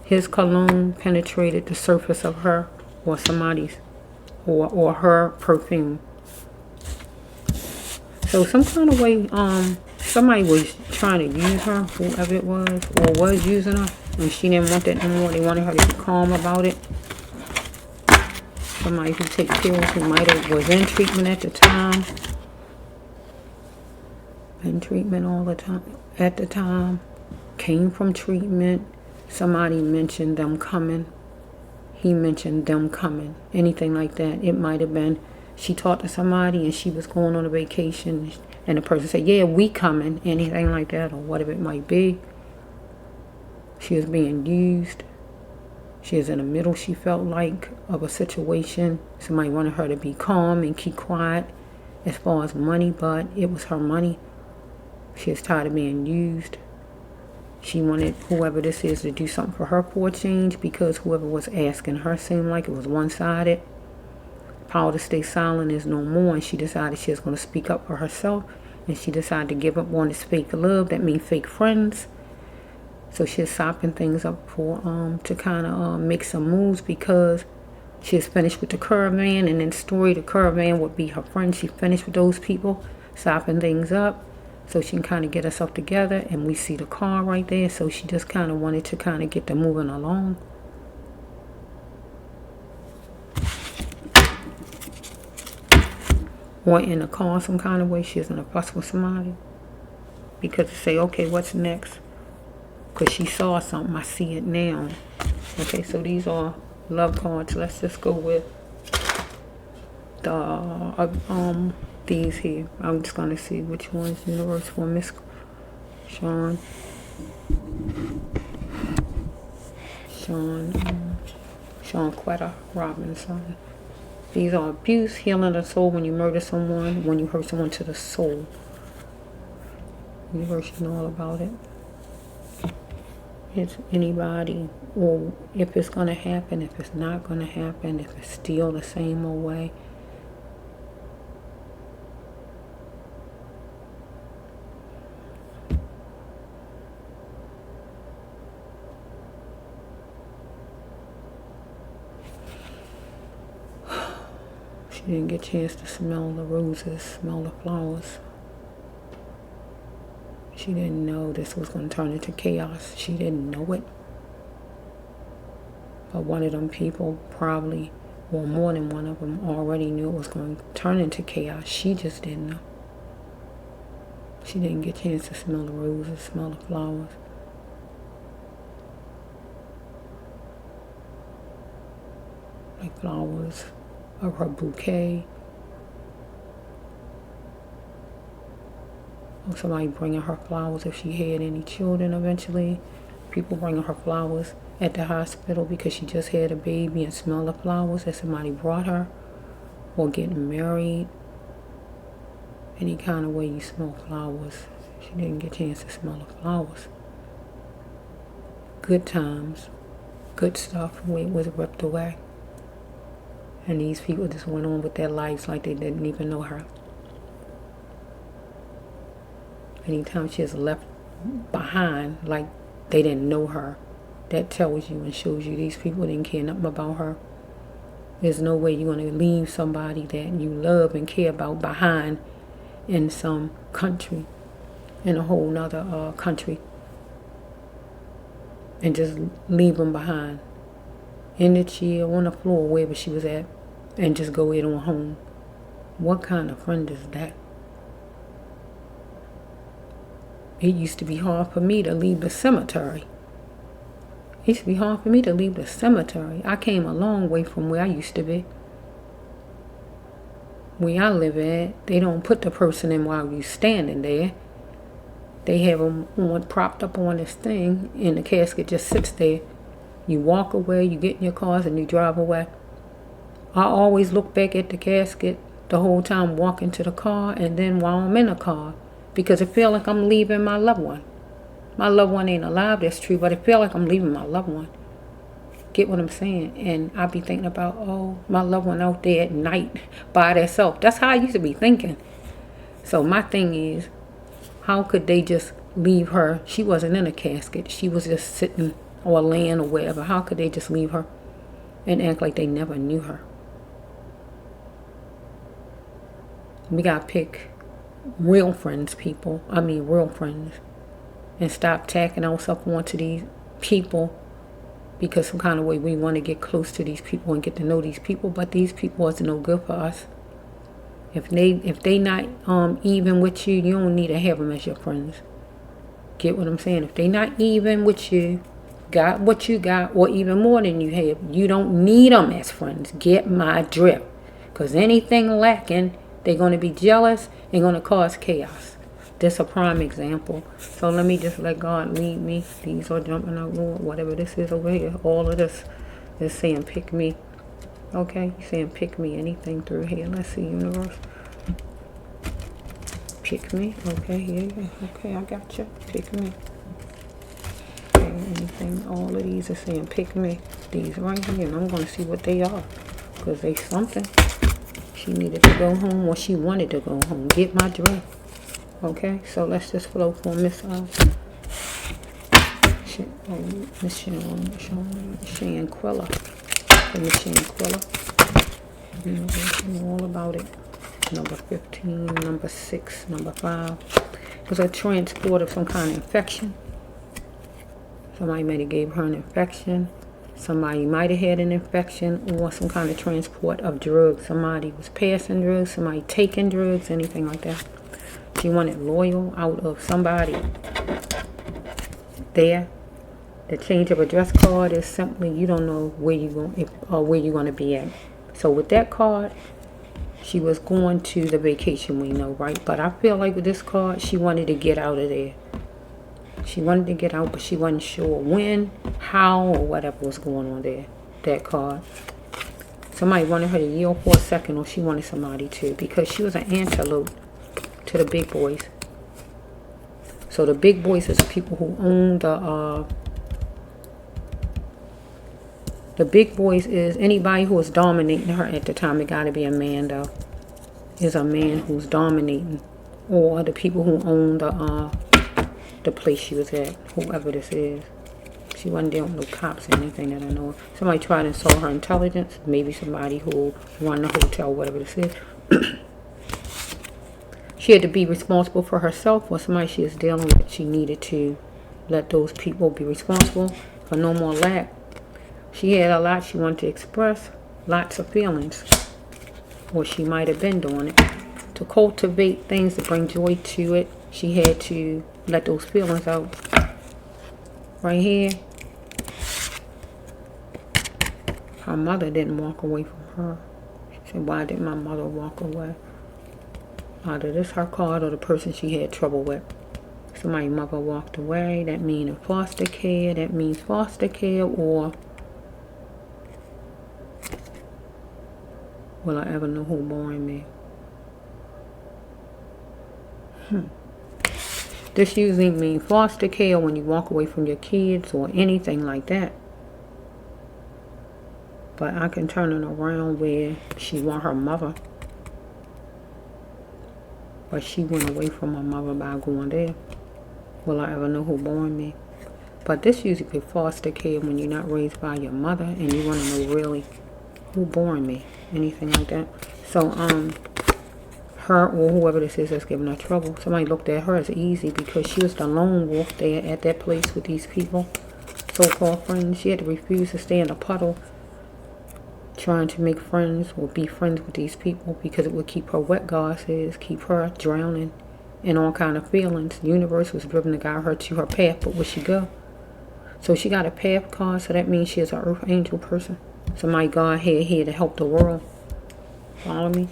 His cologne penetrated the surface of her or somebody's or her perfume. So some kind of way, somebody was trying to use her, whoever it was, or was using her, and she didn't want that anymore. They wanted her to be calm about it. Somebody who takes pills, who might have was in treatment at the time. In treatment all the time, at the time, came from treatment. Somebody mentioned them coming. He mentioned them coming. Anything like that. It might have been she talked to somebody and she was going on a vacation and the person said, yeah, we coming. Anything like that, or whatever it might be. She was being used. She was in the middle, she felt like, of a situation. Somebody wanted her to be calm and keep quiet as far as money, but it was her money. She was tired of being used. She wanted whoever this is to do something for her for a change, because whoever was asking her seemed like it was one-sided. Power to stay silent is no more, and she decided she was going to speak up for herself, and she decided to give up on this fake love. That means fake friends. So she's sopping things up for to kind of make some moves, because she is finished with the caravan, and in the story the caravan would be her friend. She finished with those people, sopping things up. so she can kind of get herself together. And we see the car right there, so she just kind of wanted to kind of get them moving along. Or in a car some kind of way, she's in a fuss with somebody. Because to say, okay, what's next? Because she saw something, I see it now. Okay, so these are love cards. Let's just go with the these here. I'm just gonna see which one's universe for Miss Shanquella Robinson. These are abuse, healing the soul when you murder someone, when you hurt someone to the soul. Universe, you know all about it. It's anybody, or if it's going to happen, if it's not going to happen, if it's still the same old way. She didn't get a chance to smell the roses, smell the flowers. She didn't know this was going to turn into chaos. She didn't know it. But one of them people probably, or more than one of them, already knew it was going to turn into chaos. She just didn't know. She didn't get a chance to smell the roses, smell the flowers. Like flowers of her bouquet. Or somebody bringing her flowers if she had any children eventually. People bringing her flowers at the hospital because she just had a baby and smell the flowers that somebody brought her. Or getting married. Any kind of way you smell flowers. She didn't get a chance to smell the flowers. Good times. Good stuff was ripped away. And these people just went on with their lives like they didn't even know her. Anytime she is left behind, like they didn't know her, that tells you and shows you these people didn't care nothing about her. There's no way you're going to leave somebody that you love and care about behind in some country, in a whole nother country, and just leave them behind in the chair, on the floor, wherever she was at, and just go in on home. What kind of friend is that? It used to be hard for me to leave the cemetery. It used to be hard for me to leave the cemetery. I came a long way from where I used to be. Where I live at, they don't put the person in while you're standing there. They have them propped up on this thing, and the casket just sits there. You walk away, you get in your cars, and you drive away. I always look back at the casket the whole time walking to the car, and then while I'm in the car, because it feels like I'm leaving my loved one. My loved one ain't alive, that's true, but it feels like I'm leaving my loved one. Get what I'm saying? And I be thinking about, oh, my loved one out there at night by themselves. That's how I used to be thinking. So my thing is, how could they just leave her? She wasn't in a casket. She was just sitting or laying or wherever. How could they just leave her and act like they never knew her? We got to pick real friends, people. I mean real friends. And stop tacking ourselves onto these people because some kind of way we want to get close to these people and get to know these people. But these people wasn't no good for us. If they not even with you, you don't need to have them as your friends. Get what I'm saying? If they not even with you, got what you got, or even more than you have, you don't need them as friends. Get my drift. Because anything lacking, they're going to be jealous and going to cause chaos. This a prime example. So let me just let God lead me. These are jumping out, Lord, whatever this is over here. All of this is saying pick me. Okay, he's saying pick me. Anything through here. Let's see, universe. Pick me. Okay, here you go. Okay, I got you. Pick me. Okay, anything. All of these are saying pick me. These right here. And I'm going to see what they are. Because they something. She needed to go home or she wanted to go home. Get my drift. Okay, so let's just flow for Miss Shanquella. Miss Shanquella. You know all about it. Number 15, number 6, number 5. was a transport of some kind of infection. Somebody might have gave her an infection. Somebody might have had an infection or some kind of transport of drugs. Somebody was passing drugs, somebody taking drugs, anything like that. She wanted loyal out of somebody there. The change of address card is simply you don't know where you're going to be at. So with that card, she was going to the vacation, we know, right? But I feel like with this card, she wanted to get out of there. She wanted to get out, but she wasn't sure when, how, or whatever was going on there. That card. Somebody wanted her to yield for a second, or she wanted somebody to, because she was an antelope to the big boys. So the big boys is the people who own the big boys is anybody who was dominating her at the time. It got to be a man, though. Is a man who's dominating, or the people who own the place she was at, whoever this is. She wasn't dealing with no cops or anything that I know of. Somebody tried to insult her intelligence. Maybe somebody who run the hotel, whatever this is. She had to be responsible for herself, or somebody she was dealing with. She needed to let those people be responsible for no more lack. She had a lot she wanted to express, lots of feelings, or she might have been doing it. To cultivate things to bring joy to it, she had to let those feelings out. Right here, her mother didn't walk away from her. She said, why did my mother walk away? Either this her card or the person she had trouble with. Somebody's mother walked away. That means in foster care. That means foster care, or will I ever know who born me? This usually means foster care when you walk away from your kids or anything like that. But I can turn it around where she want her mother. But she went away from her mother by going there. Will I ever know who born me? But this usually be foster care when you're not raised by your mother and you want to know really who born me. Anything like that. So, her or whoever this is that's giving her trouble. Somebody looked at her as easy because she was the lone wolf there at that place with these people. So-called friends. She had to refuse to stay in a puddle trying to make friends or be friends with these people because it would keep her wet, God says, keep her drowning in all kind of feelings. The universe was driven to guide her to her path, but where she go? So she got a path card, so that means she is an earth angel person. Somebody God had here to help the world. Follow me?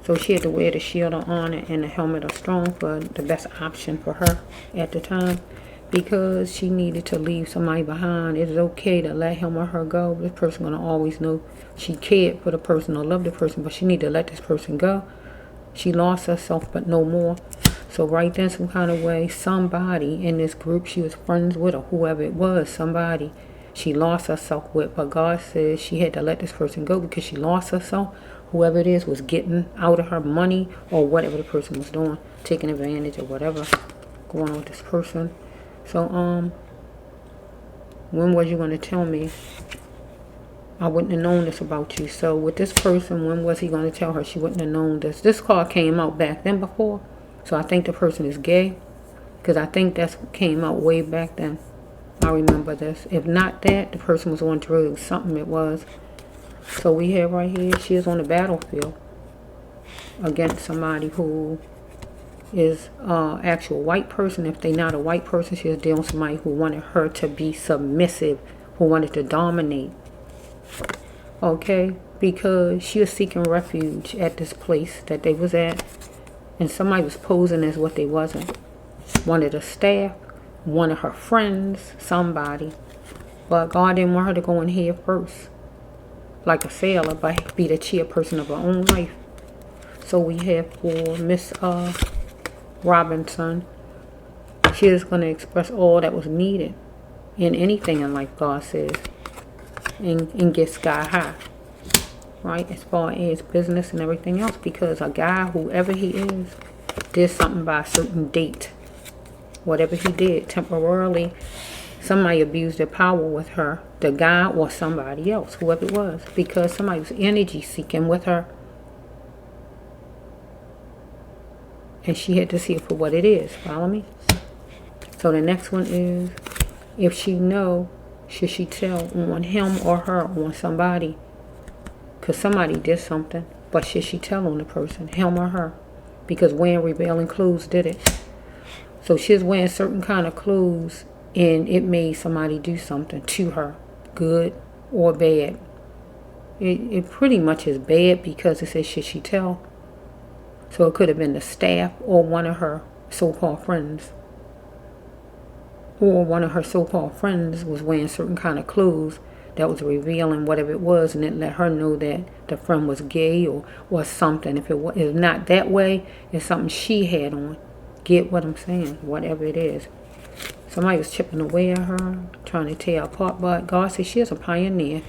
So she had to wear the shield of honor and the helmet of strong for the best option for her at the time. Because she needed to leave somebody behind. It is okay to let him or her go. This person going to always know she cared for the person or loved the person, but she needed to let this person go. She lost herself, but no more. So right then, some kind of way, somebody in this group she was friends with, or whoever it was, somebody she lost herself with. But God says she had to let this person go because she lost herself. Whoever it is was getting out of her money or whatever the person was doing, taking advantage or whatever going on with this person. So, when was you going to tell me? I wouldn't have known this about you. So, with this person, when was he going to tell her she wouldn't have known this? This card came out back then before. So, I think the person is gay. Because I think that's what came out way back then. I remember this. If not that, the person was on drugs. Something it was. So, we have right here, she is on the battlefield against somebody who is actual white person. If they're not a white person, she was dealing with somebody who wanted her to be submissive, who wanted to dominate. Okay, because she was seeking refuge at this place that they was at, and somebody was posing as what they wasn't. One of the staff, one of her friends, somebody. But God didn't want her to go in here first, like a sailor, but be the chairperson of her own life. So we have for Miss Robinson, she is going to express all that was needed in anything in life, God says, and get sky high, right, as far as business and everything else, because a guy, whoever he is, did something by a certain date. Whatever he did, temporarily, somebody abused their power with her, the guy or somebody else, whoever it was, because somebody was energy seeking with her. and she had to see it for what it is. Follow me? So the next one is, if she know, should she tell on him or her, on somebody? Because somebody did something, but should she tell on the person, him or her? Because wearing revealing clothes did it. So she's wearing certain kind of clothes, and it made somebody do something to her, good or bad. It pretty much is bad because it says, should she tell? So it could have been the staff or one of her so-called friends. Or one of her so-called friends was wearing certain kind of clothes that was revealing whatever it was, and it let her know that the friend was gay or something. If it's not that way, it's something she had on. Get what I'm saying? Whatever it is. Somebody was chipping away at her, trying to tear her apart, but God said she is a pioneer.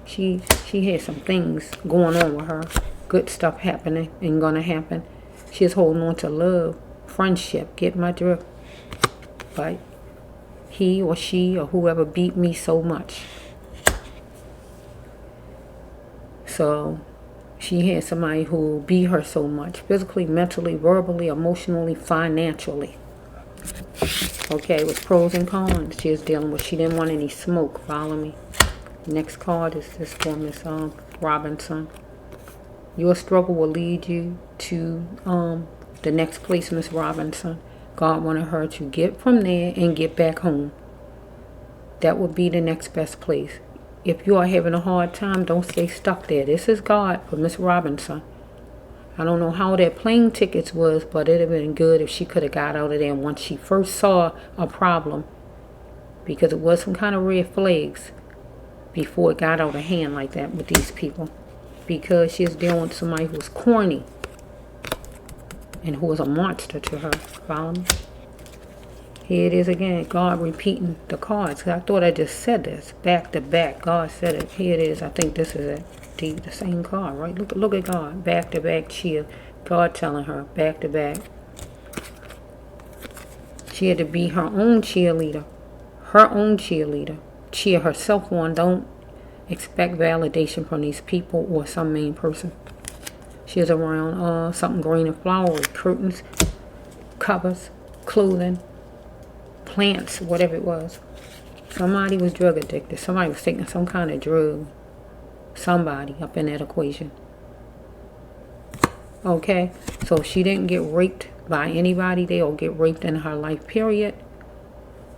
She had some things going on with her. Good stuff happening and gonna happen. She's holding on to love, friendship. Get my drift? But he or she or whoever beat me so much. So she had somebody who beat her so much, physically, mentally, verbally, emotionally, financially. Okay, with pros and cons she was dealing with. She didn't want any smoke. Follow me? Next card is this for Miss Robinson. Your struggle will lead you to the next place, Miss Robinson. God wanted her to get from there and get back home. That would be the next best place. If you are having a hard time, don't stay stuck there. This is God for Miss Robinson. I don't know how that plane tickets was, but it'd have been good if she could have got out of there once she first saw a problem, because it was some kind of red flags before it got out of hand like that with these people, because she's dealing with somebody who was corny and who was a monster to her. Follow me? Here it is again, God repeating the cards. I thought I just said this back to back. God said it. Here it is. I think this is it. The same card, right? Look at God. Back to back cheer. God telling her back to back. She had to be her own cheerleader. Her own cheerleader. Cheer herself on. Don't expect validation from these people or some main person. She is around something green and flowery. Curtains, covers, clothing, plants, whatever it was. Somebody was drug addicted. Somebody was taking some kind of drug. Somebody up in that equation. Okay, so she didn't get raped by anybody there or get raped in her life, period.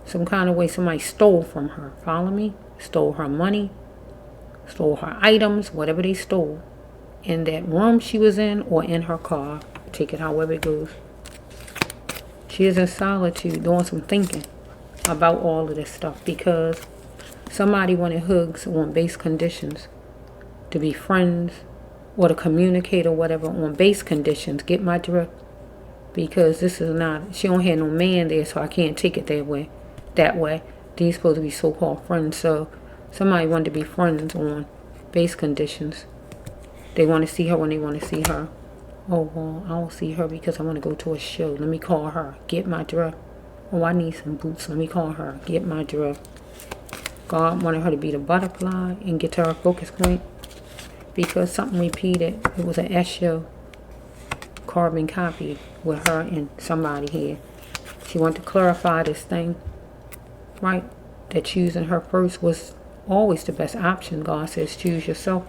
Some kind of way somebody stole from her. Follow me? Stole her money, stole her items, whatever they stole, in that room she was in or in her car. Take it however it goes. She is in solitude doing some thinking about all of this stuff, because somebody wanted hugs on base conditions, to be friends or to communicate or whatever on base conditions. Get my drift? Because this is not, she don't have no man there, so I can't take it that way. These supposed to be so-called friends, so somebody wanted to be friends on base conditions. They want to see her when they want to see her. Oh, well, I don't see her because I want to go to a show. Let me call her. Get my drift? Oh, I need some boots. Let me call her. Get my drift? God wanted her to be the butterfly and get to her focus point, because something repeated. It was an SO carbon copy with her and somebody here. She wanted to clarify this thing, right? That choosing her first was always the best option. God says choose yourself,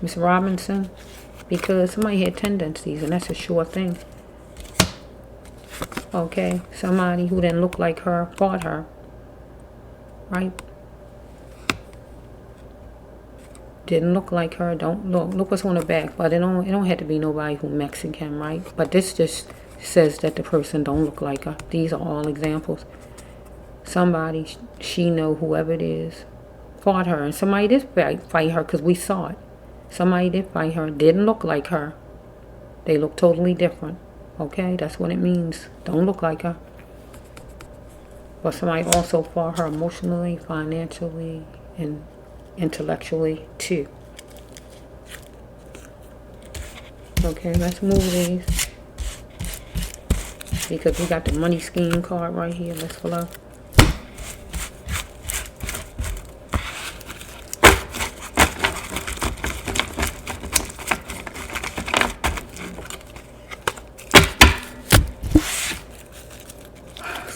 Miss Robinson, because somebody had tendencies, and that's a sure thing. Okay, somebody who didn't look like her fought her, right? Didn't look like her. Don't look what's on the back. But it don't have to be nobody who Mexican, right? But this just says that the person don't look like her. These are all examples. Somebody she know, whoever it is, fought her, and somebody did fight her, because we saw it. Somebody did fight her. Didn't look like her. They look totally different. Okay, that's what it means. Don't look like her. But somebody also fought her emotionally, financially, and intellectually too. Okay, let's move these, because we got the money scheme card right here. Let's flow.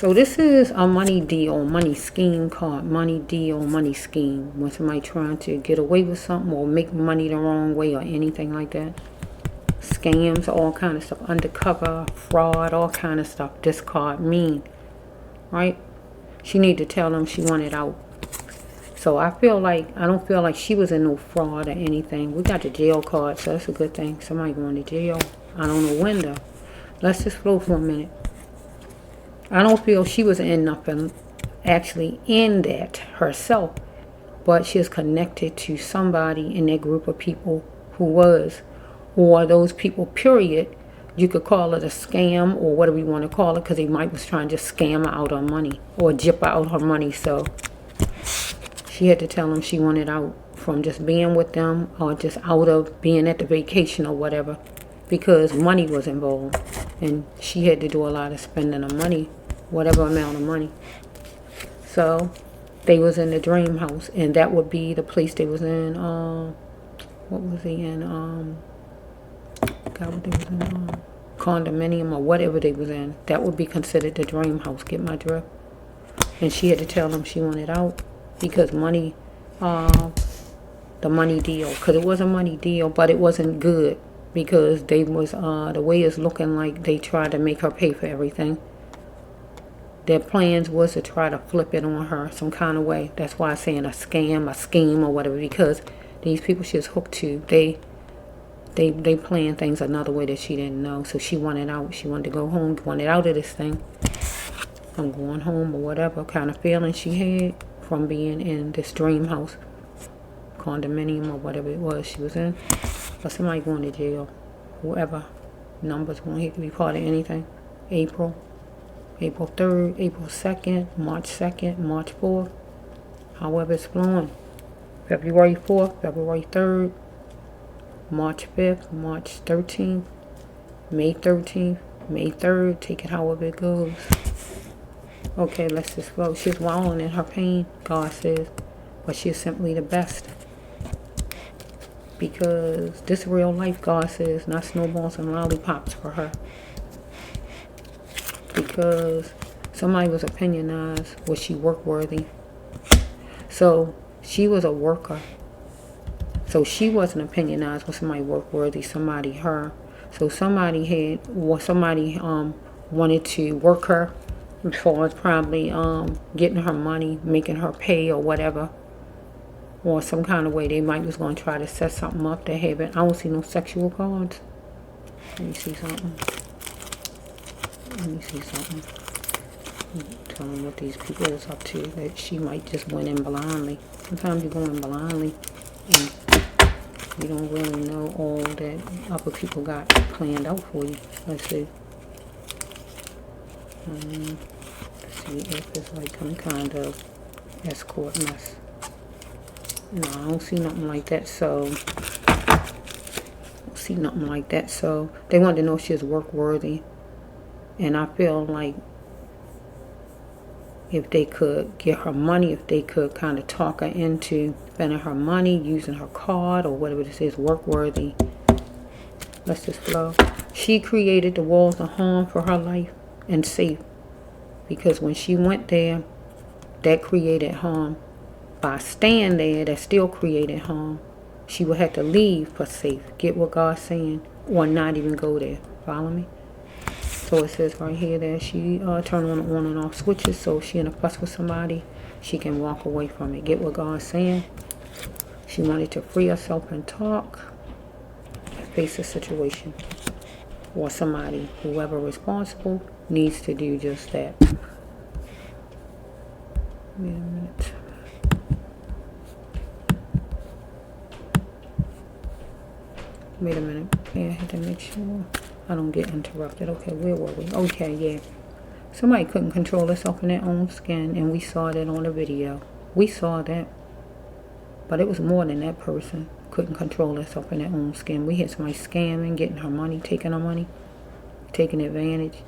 So this is a money deal, money scheme card. Money deal, money scheme. When somebody trying to get away with something or make money the wrong way or anything like that. Scams, all kind of stuff. Undercover, fraud, all kind of stuff. This card mean, right? She need to tell them she wanted out. So I don't feel like she was in no fraud or anything. We got the jail card, so that's a good thing. Somebody going to jail. I don't know when though. Let's just flow for a minute. I don't feel she was in nothing actually in that herself, but she is connected to somebody in that group of people who was, or those people, period. You could call it a scam or whatever you want to call it, because they might was trying to just scam her out her money or jip her out her money. So she had to tell them she wanted out from just being with them or just out of being at the vacation or whatever, because money was involved and she had to do a lot of spending of money, whatever amount of money. So they was in the dream house, and that would be the place they was in. What was he in? God, what they was in? Condominium or whatever they was in. That would be considered the dream house. Get my drift? And she had to tell them she wanted out because money, the money deal, because it was a money deal, but it wasn't good because they was the way it's looking like they tried to make her pay for everything. Their plans was to try to flip it on her some kind of way. That's why I'm saying a scam, a scheme, or whatever, because these people she was hooked to, they planned things another way that she didn't know. So she wanted out. She wanted to go home, wanted out of this thing. I'm going home or whatever kind of feeling she had from being in this dream house, condominium or whatever it was she was in. Or somebody going to jail. Whoever. Numbers won't have to be part of anything. April 3rd, April 2nd, March 2nd, March 4th. However it's flowing. February 4th, February 3rd, March 5th, March 13th, May 13th, May 3rd. Take it however it goes. Okay, let's just go. She's wallowing in her pain, God says. But she's simply the best. Because this real life, God says, not snowballs and lollipops for her. Because somebody was opinionized, was she work worthy? So she was a worker. So she wasn't opinionized, was somebody work worthy, somebody her. So somebody wanted to work her as far as probably getting her money, making her pay or whatever. Or some kind of way they might was going to try to set something up to have it. I don't see no sexual cards. Let me see something. Tell them what these people is up to. That she might just went in blindly. Sometimes you go in blindly and you don't really know all that other people got planned out for you. Let's see. Let's see if it's like some kind of escort mess. No, I don't see nothing like that. So they wanted to know if she was work worthy. And I feel like if they could get her money, if they could kind of talk her into spending her money, using her card or whatever this is, work worthy. Let's just flow. She created the walls of harm for her life and safe. Because when she went there, that created harm. By staying there, that still created harm. She would have to leave for safe. Get what God's saying. Or not even go there. Follow me? So it says right here that she turned on and off switches. So if she in a fuss with somebody, she can walk away from it. Get what God's saying. She wanted to free herself and talk. Face the situation. Or somebody, whoever responsible, needs to do just that. Wait a minute. Wait a minute. Yeah, I had to make sure I don't get interrupted. Okay, where were we? Okay, yeah. Somebody couldn't control herself in their own skin, and we saw that on the video. We saw that. But it was more than that person couldn't control herself in their own skin. We had somebody scamming, getting her money, taking her money, taking advantage.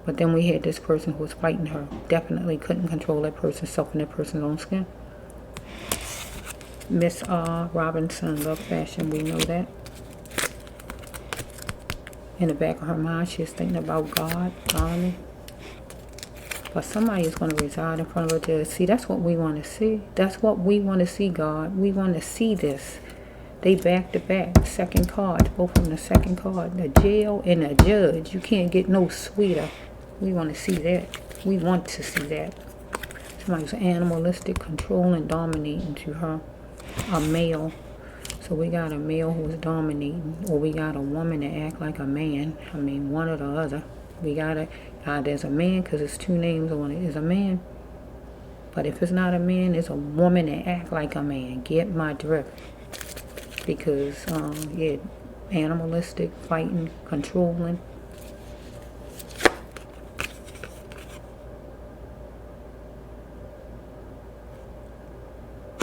But then we had this person who was fighting her. Definitely couldn't control that person's self in that person's own skin. Miss Robinson, love fashion, we know that. In the back of her mind, she's thinking about God, army. But somebody is going to reside in front of a judge. See, that's what we want to see. That's what we want to see, God. We want to see this. They back to back. Second card. Both from the second card. The jail and the judge. You can't get no sweeter. We want to see that. We want to see that. Somebody's animalistic, controlling, dominating to her. A male. So we got a male who is dominating. Or we got a woman that act like a man. I mean, one or the other. We got a, there's a man because it's two names on it. It's a man. But if it's not a man, it's a woman that act like a man. Get my drift. Because, yeah, animalistic, fighting, controlling.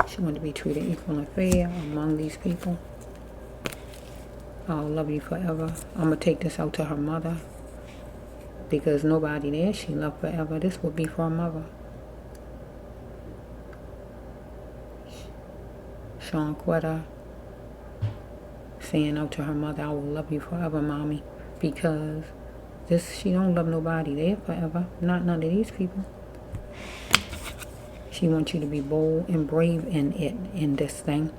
She wanted to be treated equal and fair among these people. I'll love you forever. I'm going to take this out to her mother. Because nobody there she loved forever. This would be for her mother. Shanquella saying out to her mother, I will love you forever, mommy. Because she don't love nobody there forever. Not none of these people. She wants you to be bold and brave in this thing.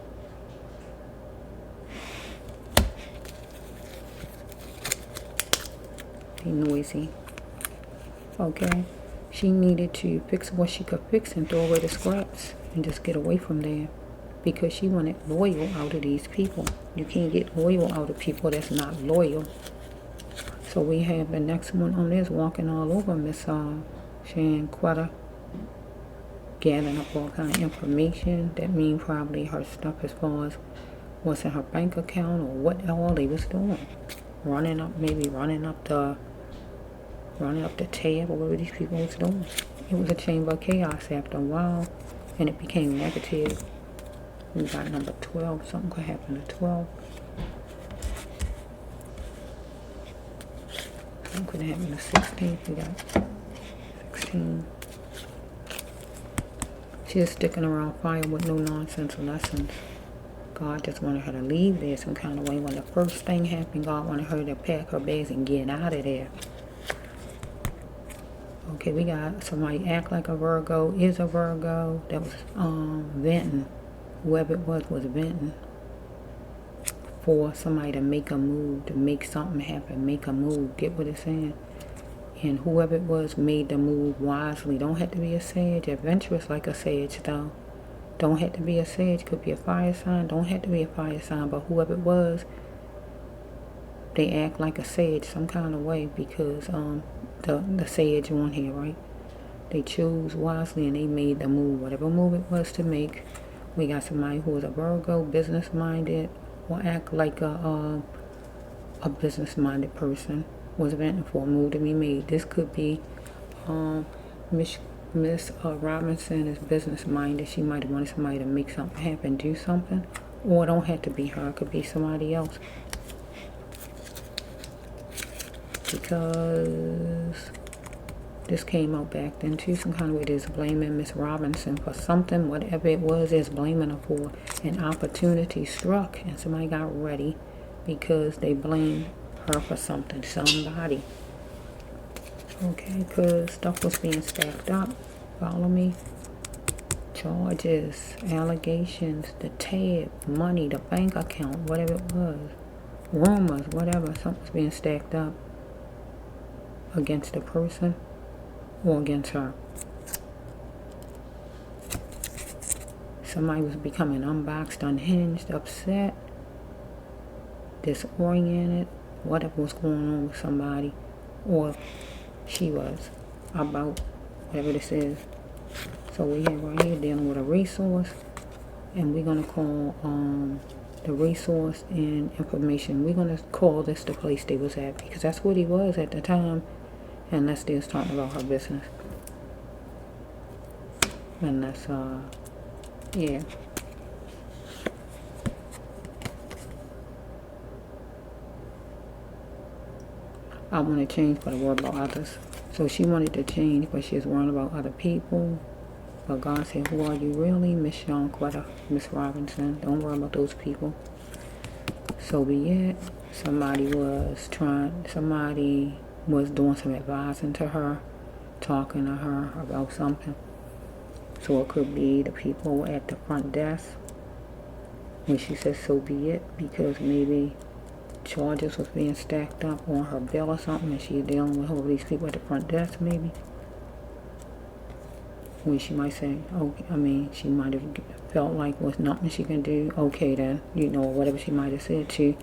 Be noisy. Okay. She needed to fix what she could fix and throw away the scraps and just get away from there. Because she wanted loyal out of these people. You can't get loyal out of people that's not loyal. So we have the next one on this walking all over Miss Shanquella. Gathering up all kind of information. That means probably her stuff as far as what's in her bank account or what all they was doing. Running up the tab or whatever these people was doing. It was a chamber of chaos after a while, and it became negative. We got number 12. Something could happen to 12. Something could happen to 16. We got 16. She's sticking around fire with no nonsense lessons. God just wanted her to leave there some kind of way. When the first thing happened, God wanted her to pack her bags and get out of there. Okay, we got somebody act like a Virgo, is a Virgo. That was venting. Whoever it was venting for somebody to make a move, to make something happen, make a move. Get what it's saying? And whoever it was made the move wisely. Don't have to be a sage. Adventurous like a sage, though. Don't have to be a sage. Could be a fire sign. Don't have to be a fire sign. But whoever it was, they act like a sage some kind of way. Because the sage on here, right? They chose wisely and they made the move. Whatever move it was to make. We got somebody who is a Virgo, business-minded, or act like a business-minded person. Was venting for a move to be made. This could be Miss Robinson is business-minded. She might have wanted somebody to make something happen, do something. Or it don't have to be her. It could be somebody else. Because this came out back then too. Some kind of way there's blaming Miss Robinson for something. Whatever it was, is blaming her for. An opportunity struck and somebody got ready because they blamed her for something, somebody. Okay, because stuff was being stacked up. Follow me? Charges, allegations, the tab, money, the bank account, whatever it was. Rumors, whatever. Something's being stacked up against the person or against her. Somebody was becoming unboxed, unhinged, upset, disoriented. Whatever was going on with somebody, or she was, about whatever this is. So we have right here dealing with a resource, and we're going to call the resource and information. We're going to call this the place they was at, because that's what he was at the time, unless they was talking about her business. And that's, yeah. I want to change, but I worry about others. So she wanted to change, but she was worrying about other people. But God said, who are you really? Miss Shanquella, Miss Robinson. Don't worry about those people. So be it. Somebody was doing some advising to her. talking to her about something. So it could be the people at the front desk when she says so be it, because maybe charges was being stacked up on her bill or something and she's dealing with all these people at the front desk maybe. When she might say, okay, she might have felt like was nothing she can do. Okay then, whatever she might have said to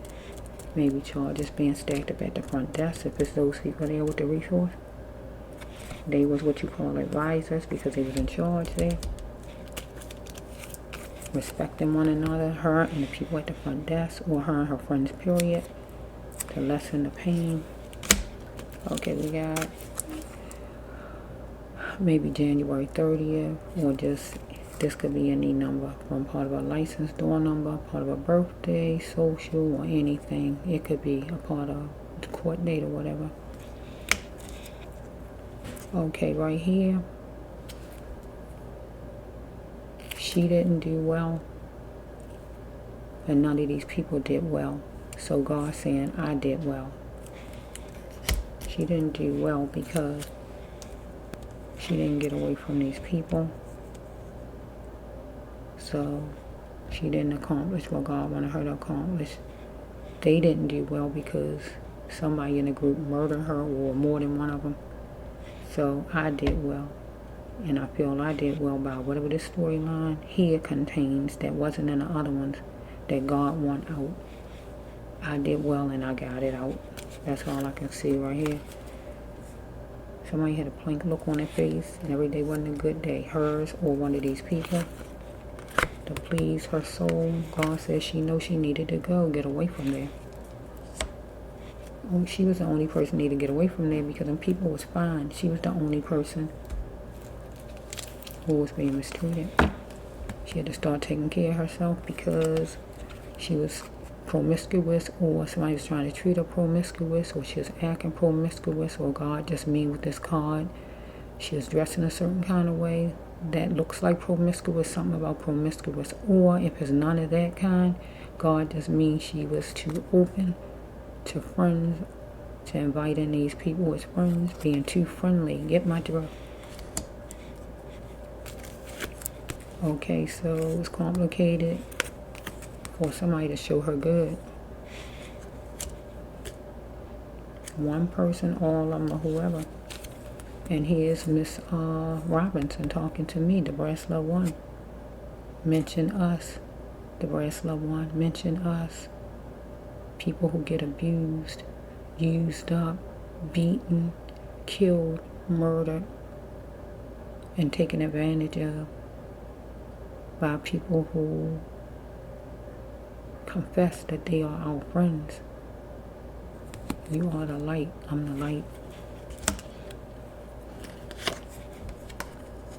maybe charges being stacked up at the front desk if it's those people there with the resource. They was what you call advisors because they was in charge there. Respecting one another, her and the people at the front desk, or her and her friends, period, to lessen the pain. Okay, we got maybe January 30th, or just, this could be any number from part of a license door number, part of a birthday, social, or anything. It could be a part of the court date or whatever. Okay, right here, she didn't do well, and none of these people did well. So God's saying, I did well. She didn't do well because she didn't get away from these people. So she didn't accomplish what God wanted her to accomplish. They didn't do well because somebody in the group murdered her, or more than one of them. So I did well. And I feel I did well by whatever this storyline here contains that wasn't in the other ones that God want out. I did well and I got it out. That's all I can see right here. Somebody had a blank look on their face and every day wasn't a good day. Hers or one of these people. To please her soul, God says she knows she needed to go, get away from there. She was the only person needed to get away from there because them people was fine. She was the only person who was being mistreated. She had to start taking care of herself because she was promiscuous, or somebody was trying to treat her promiscuous, or she was acting promiscuous, or God just mean with this card. She was dressing a certain kind of way that looks like promiscuous, something about promiscuous, or if it's none of that kind, God just means she was too open to friends, to inviting these people as friends, being too friendly. Get my drift. Okay, so it's complicated for somebody to show her good. One person, all of them, or whoever. And here's Miss Robinson talking to me, the brass love one. Mention us. The brass love one. Mention us. People who get abused, used up, beaten, killed, murdered, and taken advantage of by people who confess that they are our friends. You are the light. I'm the light.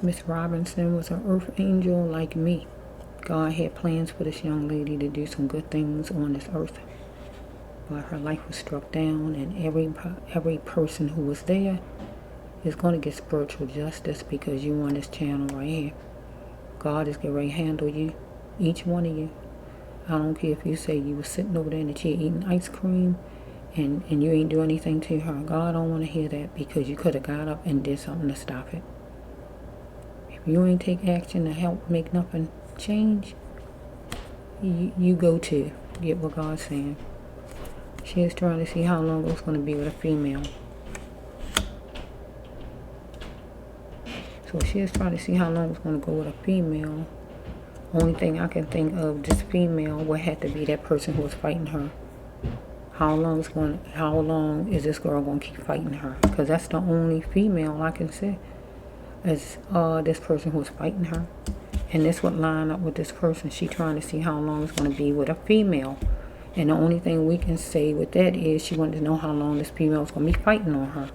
Miss Robinson was an earth angel like me. God had plans for this young lady to do some good things on this earth. But her life was struck down, and every person who was there is going to get spiritual justice because you on this channel right here. God is getting ready to handle you, each one of you. I don't care if you say you were sitting over there in the chair eating ice cream and you ain't do anything to her. God don't want to hear that because you could have got up and did something to stop it. If you ain't take action to help make nothing change, you go to get what God's saying. She is trying to see how long it was going to be with a female. So she is trying to see how long it was going to go with a female. Only thing I can think of, this female would have to be that person who was fighting her. How long is this girl going to keep fighting her? Because that's the only female I can say is this person who was fighting her. And this would line up with this person. She trying to see how long it's going to be with a female. And the only thing we can say with that is she wanted to know how long this female is going to be fighting on her.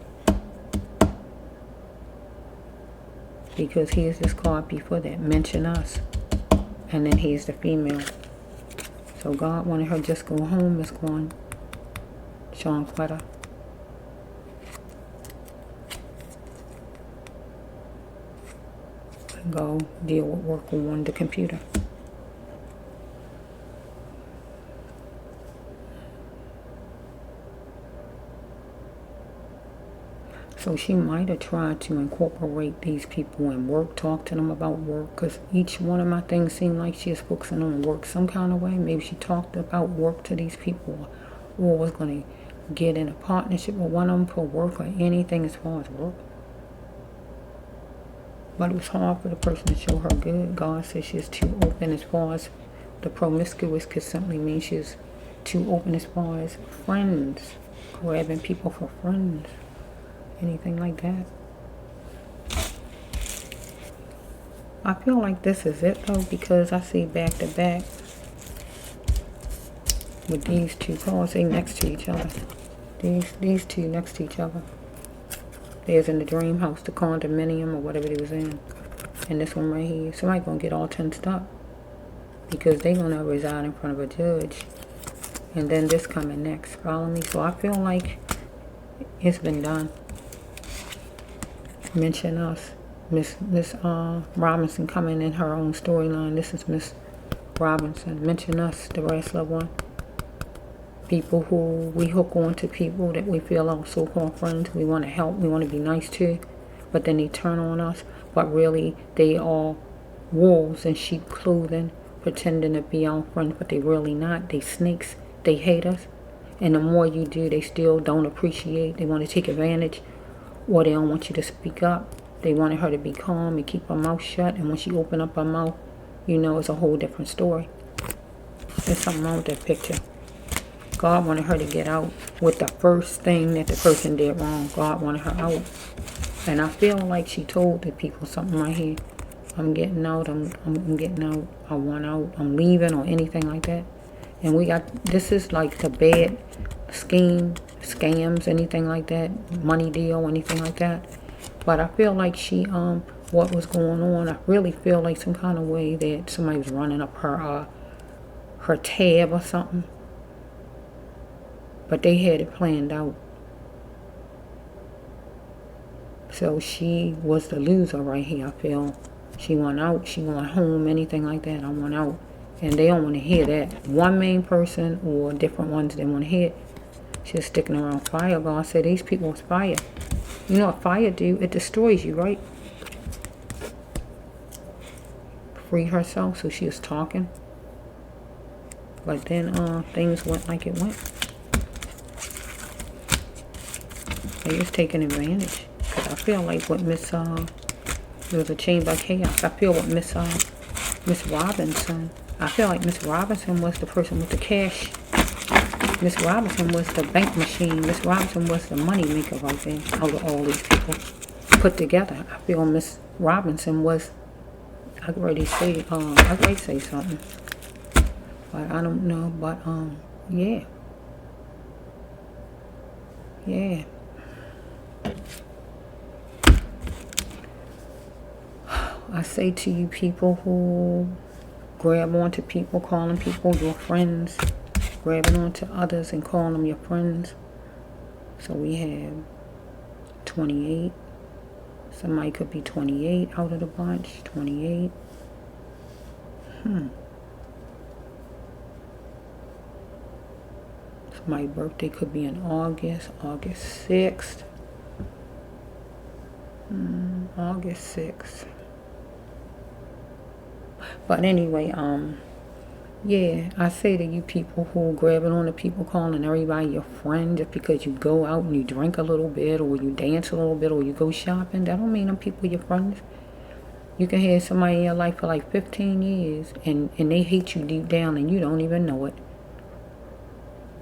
Because here's this card before that. Mention us. And then here's the female. So God wanted her just go home. It's going Shanquella. Go deal with work on the computer. So she might have tried to incorporate these people in work, talk to them about work, because each one of my things seemed like she was focusing on work some kind of way. Maybe she talked about work to these people, or was going to get in a partnership with one of them for work or anything as far as work. But it was hard for the person to show her good. God says she's too open as far as the promiscuous could simply mean she's too open as far as friends, grabbing people for friends, anything like that. I feel like this is it though, because I see back to back with these two cards, they next to each other. These two next to each other. There's in the dream house, the condominium or whatever they was in. And this one right here, somebody gonna get all tensed up because they gonna reside in front of a judge. And then this coming next, follow me. So I feel like it's been done. Mention us. Miss Robinson coming in her own storyline. This is Miss Robinson. Mention us, the wrestler one. People who we hook on to, people that we feel are so-called friends. We want to help. We want to be nice to. But then they turn on us. But really, they are wolves in sheep clothing, pretending to be our friends, but they really not. They snakes. They hate us. And the more you do, they still don't appreciate. They want to take advantage. Or they don't want you to speak up. They wanted her to be calm and keep her mouth shut. And when she opened up her mouth, you know, it's a whole different story. There's something wrong with that picture. God wanted her to get out with the first thing that the person did wrong. God wanted her out. And I feel like she told the people something right here. I'm getting out. I'm getting out. I want out. I'm leaving or anything like that. And we got, this is like the bad scheme, scams, anything like that. Money deal, anything like that. But I feel like she, what was going on, I really feel like some kind of way that somebody was running up her tab or something. But they had it planned out. So she was the loser right here, I feel. She went out, she went home, anything like that. I want out. And they don't want to hear that. One main person or different ones they want to hear. She's sticking around fire. God said these people was fire. You know what fire do? It destroys you, right? Free herself, so she was talking. But then things went like it went. They was taking advantage. Cause I feel like what Miss there was a Chamber of Chaos. I feel what Miss Robinson. I feel like Miss Robinson was the person with the cash. Miss Robinson was the bank machine. Miss Robinson was the money maker right there out of all these people put together. I feel Miss Robinson was, I could already say something. But I don't know, but yeah. Yeah. I say to you people who grab onto people, calling people your friends, grabbing onto others and calling them your friends. So we have 28. Somebody could be 28 out of the bunch. 28. Somebody's birthday could be in August 6th. August 6th. But anyway, yeah, I say to you people who are grabbing on to people, calling everybody your friend just because you go out and you drink a little bit or you dance a little bit or you go shopping, that don't mean them people your friends. You can have somebody in your life for like 15 years and they hate you deep down and you don't even know it.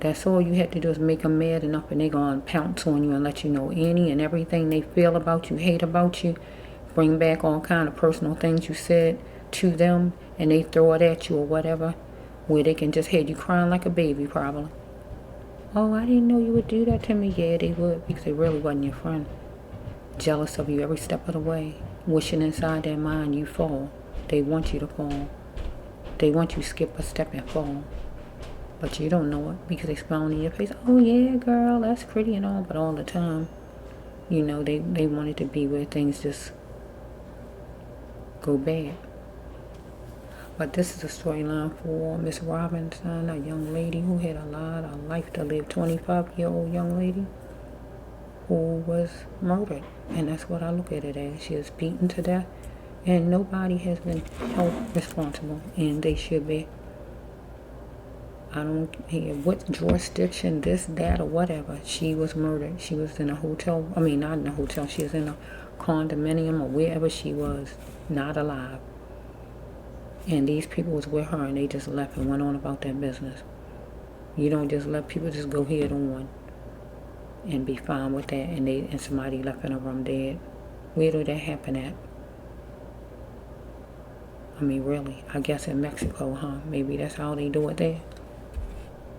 That's all you have to do is make them mad enough and they're going to pounce on you and let you know any and everything they feel about you, hate about you, bring back all kind of personal things you said to them and they throw it at you or whatever, where they can just hear you crying like a baby probably. Oh, I didn't know you would do that to me. Yeah, they would, because they really wasn't your friend. Jealous of you every step of the way, wishing inside their mind you fall. They want you to fall. They want you to skip a step and fall. But you don't know it because they smile in your face. Oh yeah, girl, that's pretty and all. But all the time, you know, they wanted to be where things just go bad. But this is a storyline for Miss Robinson, a young lady who had a lot of life to live. 25-year-old young lady. who was murdered. And that's what I look at it as. She was beaten to death, and nobody has been held responsible, and they should be. I don't care what jurisdiction, this, that, or whatever. She was murdered. She was in a hotel. I mean, not in a hotel. She was in a condominium or wherever she was, not alive. And these people was with her, and they just left and went on about their business. You don't just let people just go head on and be fine with that, and somebody left in a room dead. Where did that happen at? I mean, really, I guess in Mexico, huh? Maybe that's how they do it there.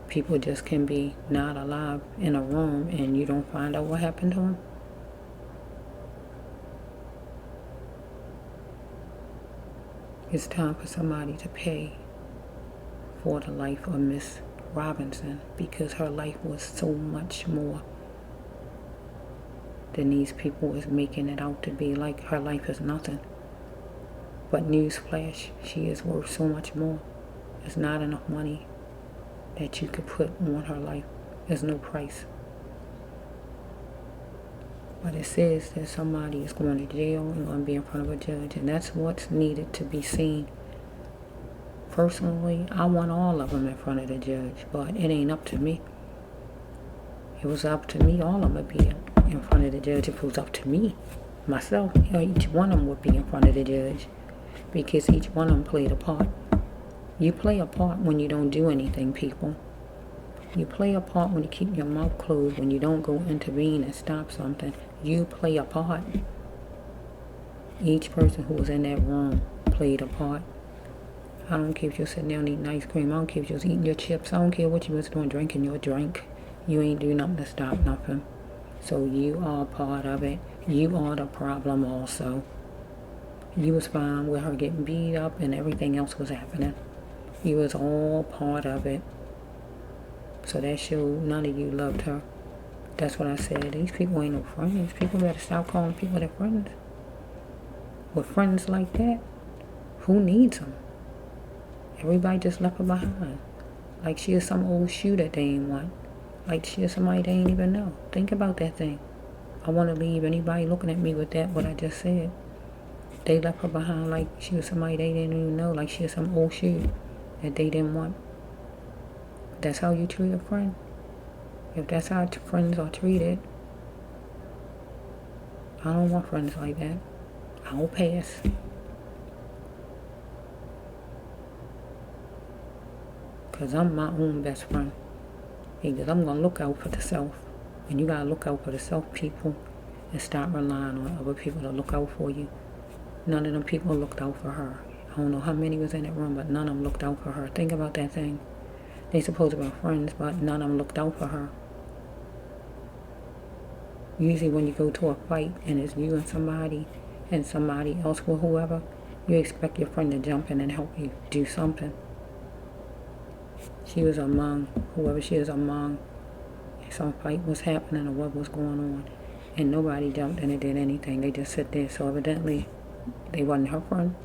People just can be not alive in a room, and you don't find out what happened to them. It's time for somebody to pay for the life of Miss Robinson, because her life was so much more than these people is making it out to be. Like, her life is nothing. But newsflash, she is worth so much more. There's not enough money that you could put on her life. There's no price. But it says that somebody is going to jail and going to be in front of a judge, and that's what's needed to be seen. Personally, I want all of them in front of the judge, but it ain't up to me. If it was up to me, all of them would be in front of the judge. If it was up to me, myself, each one of them would be in front of the judge, because each one of them played a part. You play a part when you don't do anything, people. You play a part when you keep your mouth closed, when you don't go intervene and stop something. You play a part. Each person who was in that room played a part. I don't care if you're sitting down eating ice cream. I don't care if you was eating your chips. I don't care what you was doing, drinking your drink. You ain't do nothing to stop nothing. So you are part of it. You are the problem also. You was fine with her getting beat up and everything else was happening. You was all part of it. So that showed none of you loved her. That's what I said. These people ain't no friends. People better stop calling people their friends. With friends like that, who needs them? Everybody just left her behind. Like she is some old shoe that they ain't want. Like she is somebody they ain't even know. Think about that thing. I want to leave anybody looking at me with that, what I just said. They left her behind like she was somebody they didn't even know. Like she is some old shoe that they didn't want. That's how you treat a friend. If that's how friends are treated, I don't want friends like that. I'll pass. Because I'm my own best friend. Because I'm going to look out for the self. And you got to look out for the self, people, and stop relying on other people to look out for you. None of them people looked out for her. I don't know how many was in that room, but none of them looked out for her. Think about that thing. They supposed to be friends, but none of them looked out for her. Usually when you go to a fight and it's you and somebody else or whoever, you expect your friend to jump in and help you do something. She was among, whoever she was among, some fight was happening or what was going on, and nobody jumped in and did anything. They just sit there. So evidently, they wasn't her friend.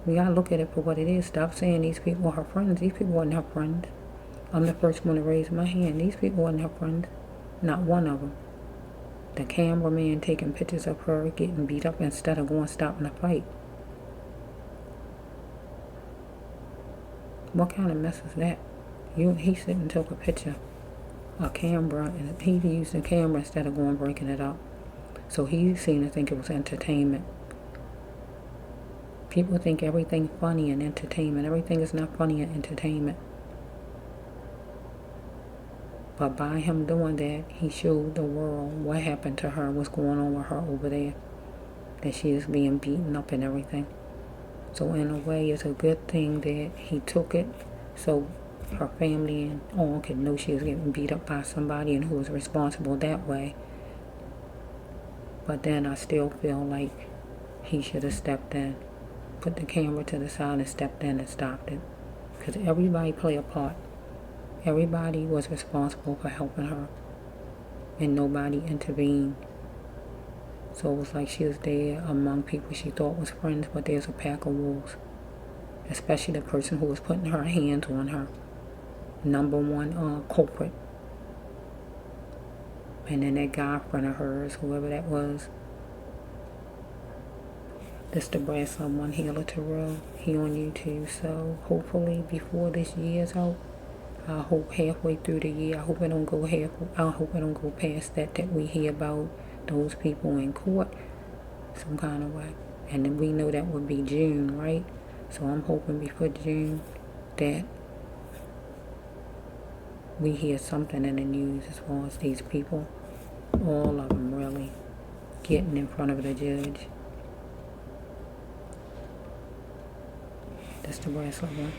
We gotta look at it for what it is. Stop saying these people were her friends. These people wasn't her friends. I'm the first one to raise my hand. These people wasn't her friends. Not one of them. The cameraman taking pictures of her getting beat up instead of going stopping the fight. What kind of mess is that? He sit and took a picture, a camera, and he used the camera instead of going breaking it up. So he seemed to think it was entertainment. People think everything funny and entertainment. Everything is not funny and entertainment. But by him doing that, he showed the world what happened to her, what's going on with her over there. That she is being beaten up and everything. So in a way, it's a good thing that he took it so her family and all could know she was getting beat up by somebody and who was responsible that way. But then I still feel like he should have stepped in, put the camera to the side and stepped in and stopped it. Because everybody played a part. Everybody was responsible for helping her. And nobody intervened. So it was like she was there among people she thought was friends, but there's a pack of wolves. Especially the person who was putting her hands on her. Number one culprit. And then that guy friend of hers, whoever that was. This the Brass Love One Healer Tarot. He on YouTube. So hopefully before this year's out, I hope halfway through the year, I hope it don't go past that we hear about those people in court some kind of way. And then we know that would be June, right? So I'm hoping before June that we hear something in the news as far as these people, all of them really, getting in front of the judge. That's the Brass Love One.